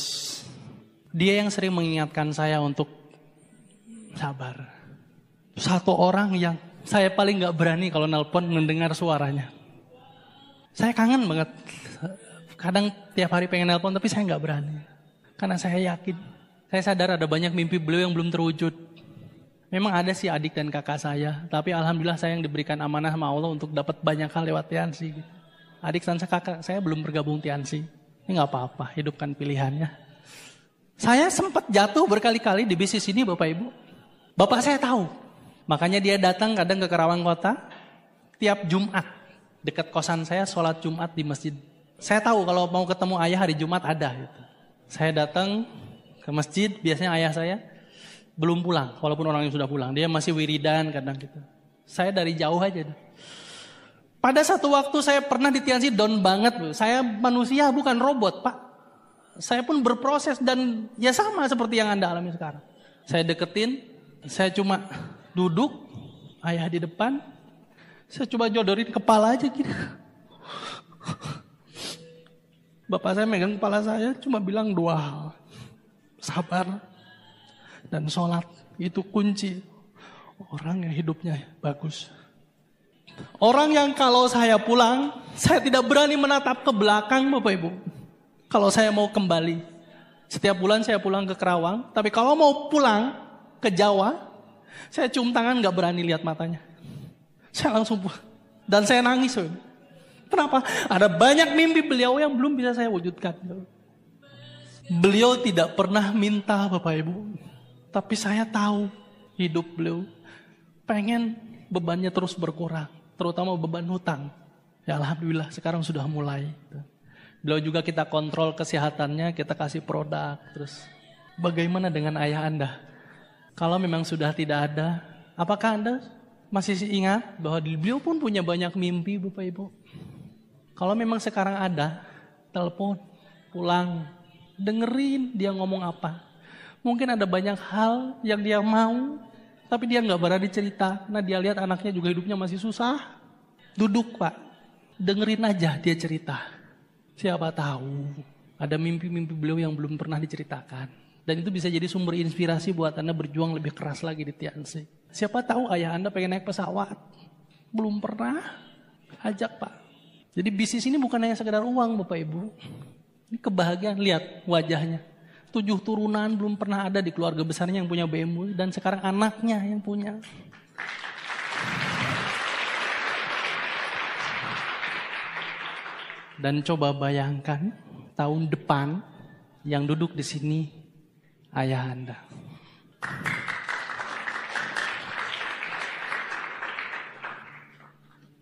dia yang sering mengingatkan saya untuk sabar. Satu orang yang saya paling gak berani kalau nelpon mendengar suaranya. Saya kangen banget. Kadang tiap hari pengen nelpon tapi saya gak berani. Karena saya yakin. Saya sadar ada banyak mimpi beliau yang belum terwujud. Memang ada sih adik dan kakak saya. Tapi alhamdulillah saya yang diberikan amanah sama Allah untuk dapat banyak hal lewat Tiansi. Adik dan kakak saya belum bergabung Tiansi. Ini gak apa-apa, hidupkan pilihannya. Saya sempat jatuh berkali-kali di bisnis ini, Bapak Ibu. Bapak saya tahu. Makanya dia datang kadang ke Karawang Kota. Tiap Jumat, dekat kosan saya sholat Jumat di masjid. Saya tahu kalau mau ketemu ayah hari Jumat ada. Gitu. Saya datang ke masjid, biasanya ayah saya belum pulang. Walaupun orangnya sudah pulang, dia masih wiridan kadang gitu. Saya dari jauh aja. Pada satu waktu saya pernah di Tiansi down banget. Saya manusia bukan robot, Pak. Saya pun berproses dan ya sama seperti yang Anda alami sekarang. Saya deketin, saya cuma duduk, ayah di depan. Saya coba jodorin kepala aja gitu. Bapak saya megang kepala saya cuma bilang dua hal. Sabar dan sholat. Itu kunci orang yang hidupnya bagus. Orang yang kalau saya pulang, saya tidak berani menatap ke belakang, Bapak Ibu. Kalau saya mau kembali. Setiap bulan saya pulang ke Karawang. Tapi kalau mau pulang ke Jawa, saya cium tangan gak berani lihat matanya. Saya langsung pulang. Dan saya nangis. Kenapa? Ada banyak mimpi beliau yang belum bisa saya wujudkan. Beliau tidak pernah minta, Bapak Ibu. Tapi saya tahu hidup beliau pengen bebannya terus berkurang. Terutama beban hutang. Ya alhamdulillah sekarang sudah mulai. Beliau juga kita kontrol kesehatannya, kita kasih produk. Terus bagaimana dengan ayah Anda? Kalau memang sudah tidak ada, apakah Anda masih ingat bahwa beliau pun punya banyak mimpi, Bapak Ibu? Kalau memang sekarang ada, telepon, pulang, dengerin dia ngomong apa. Mungkin ada banyak hal yang dia mau, tapi dia nggak berani cerita. Nah dia lihat anaknya juga hidupnya masih susah. Duduk Pak, dengerin aja dia cerita. Siapa tahu ada mimpi-mimpi beliau yang belum pernah diceritakan. Dan itu bisa jadi sumber inspirasi buat Anda berjuang lebih keras lagi di Tiansi. Siapa tahu ayah Anda pengen naik pesawat. Belum pernah, ajak Pak. Jadi bisnis ini bukan hanya sekedar uang Bapak Ibu. Ini kebahagiaan, lihat wajahnya. 7 turunan belum pernah ada di keluarga besarnya yang punya BMW. Dan sekarang anaknya yang punya. Dan coba bayangkan tahun depan yang duduk di sini ayah Anda.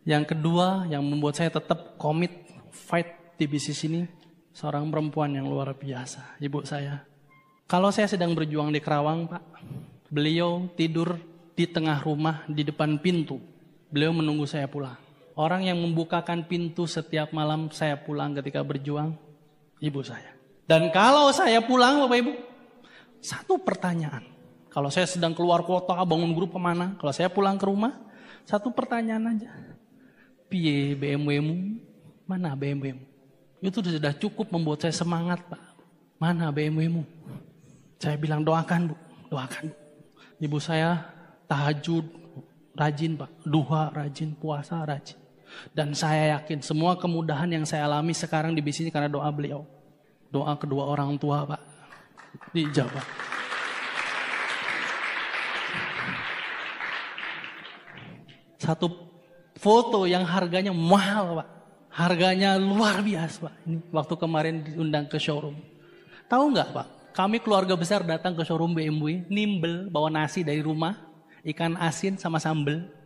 Yang kedua yang membuat saya tetap komit fight di bisnis ini, seorang perempuan yang luar biasa, ibu saya. Kalau saya sedang berjuang di Kerawang, Pak, beliau tidur di tengah rumah di depan pintu. Beliau menunggu saya pulang. Orang yang membukakan pintu setiap malam saya pulang ketika berjuang, ibu saya. Dan kalau saya pulang, Bapak Ibu, satu pertanyaan. Kalau saya sedang keluar kota, bangun grup kemana, kalau saya pulang ke rumah, satu pertanyaan aja. Piye BMW-mu? Mana BMW-mu? Itu sudah cukup membuat saya semangat, Pak. Mana BMW-mu? Saya bilang doakan, Bu. Doakan, Bu. Ibu saya tahajud rajin, Pak. Duha rajin, puasa rajin. Dan saya yakin semua kemudahan yang saya alami sekarang di bisnis karena doa beliau. Doa kedua orang tua, Pak. Dijawab. Satu foto yang harganya mahal, Pak. Harganya luar biasa, Pak. Ini waktu kemarin diundang ke showroom. Tahu nggak, Pak? Kami keluarga besar datang ke showroom BMW, nimbel, bawa nasi dari rumah, ikan asin sama sambel.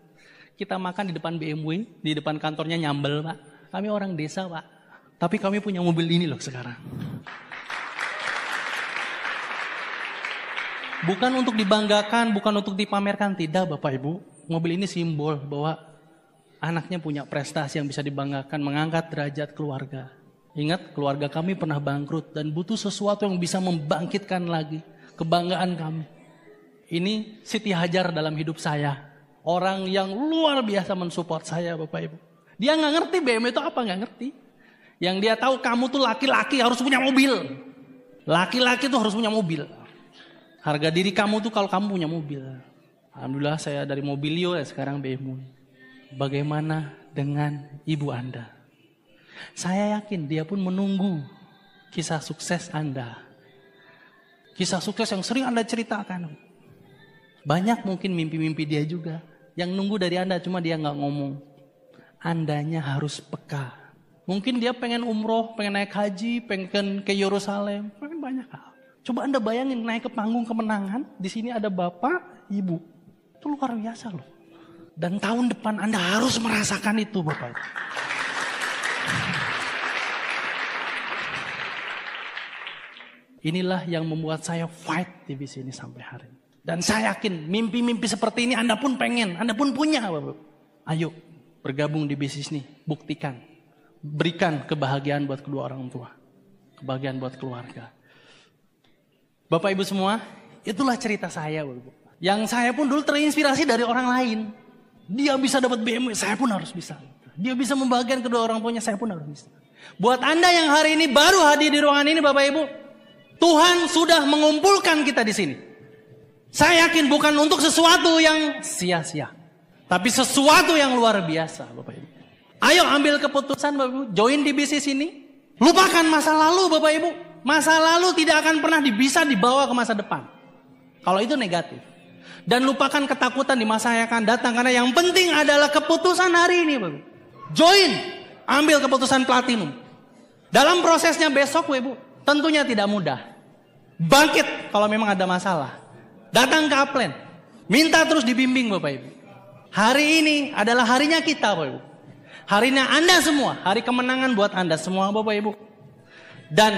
Kita makan di depan BMW, di depan kantornya nyambel, Pak. Kami orang desa, Pak. Tapi kami punya mobil ini loh sekarang. Bukan untuk dibanggakan, bukan untuk dipamerkan, tidak Bapak Ibu. Mobil ini simbol bahwa anaknya punya prestasi yang bisa dibanggakan, mengangkat derajat keluarga. Ingat, keluarga kami pernah bangkrut dan butuh sesuatu yang bisa membangkitkan lagi kebanggaan kami. Ini Siti Hajar dalam hidup saya. Orang yang luar biasa mensupport saya, Bapak Ibu. Dia nggak ngerti BMW itu apa, nggak ngerti. Yang dia tahu kamu tuh laki-laki harus punya mobil. Laki-laki tuh harus punya mobil. Harga diri kamu tuh kalau kamu punya mobil. Alhamdulillah saya dari Mobilio ya sekarang BMW. Bagaimana dengan ibu Anda? Saya yakin dia pun menunggu kisah sukses Anda. Kisah sukses yang sering Anda ceritakan. Banyak mungkin mimpi-mimpi dia juga. Yang nunggu dari Anda cuma dia gak ngomong. Andanya harus peka. Mungkin dia pengen umroh, pengen naik haji, pengen ke Yerusalem. Pengen banyak hal. Coba Anda bayangin naik ke panggung kemenangan. Di sini ada bapak, ibu. Itu luar biasa loh. Dan tahun depan Anda harus merasakan itu Bapak. Inilah yang membuat saya fight di bisnis ini sampai hari ini. Dan saya yakin mimpi-mimpi seperti ini Anda pun pengen, Anda pun punya Bapak. Ayo bergabung di bisnis ini, buktikan. Berikan kebahagiaan buat kedua orang tua. Kebahagiaan buat keluarga. Bapak Ibu semua, itulah cerita saya Bapak. Yang saya pun dulu terinspirasi dari orang lain. Dia bisa dapat BMW, saya pun harus bisa. Dia bisa membahagiakan kedua orang tuanya, saya pun harus bisa. Buat Anda yang hari ini baru hadir di ruangan ini Bapak Ibu, Tuhan sudah mengumpulkan kita di sini. Saya yakin bukan untuk sesuatu yang sia-sia, tapi sesuatu yang luar biasa Bapak Ibu. Ayo ambil keputusan Bapak Ibu, join di bisnis ini. Lupakan masa lalu Bapak Ibu. Masa lalu tidak akan pernah bisa dibawa ke masa depan. Kalau itu negatif. Dan lupakan ketakutan di masa yang akan datang. Karena yang penting adalah keputusan hari ini Bapak. Join. Ambil keputusan platinum. Dalam prosesnya besok Ibu, tentunya tidak mudah. Bangkit kalau memang ada masalah. Datang ke Upland. Minta terus dibimbing Bapak Ibu. Hari ini adalah harinya kita Bapak Ibu. Harinya Anda semua. Hari kemenangan buat Anda semua Bapak Ibu. Dan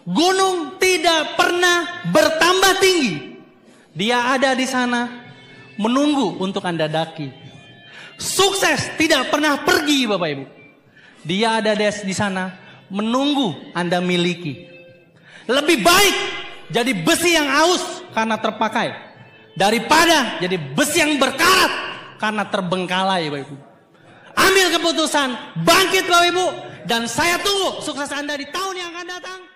gunung tidak pernah bertambah tinggi. Dia ada di sana menunggu untuk Anda daki. Sukses tidak pernah pergi Bapak Ibu. Dia ada di sana menunggu Anda miliki. Lebih baik jadi besi yang aus karena terpakai daripada jadi besi yang berkarat karena terbengkalai Bapak Ibu. ambil keputusan, bangkit Bapak Ibu, dan saya tunggu sukses Anda di tahun yang akan datang.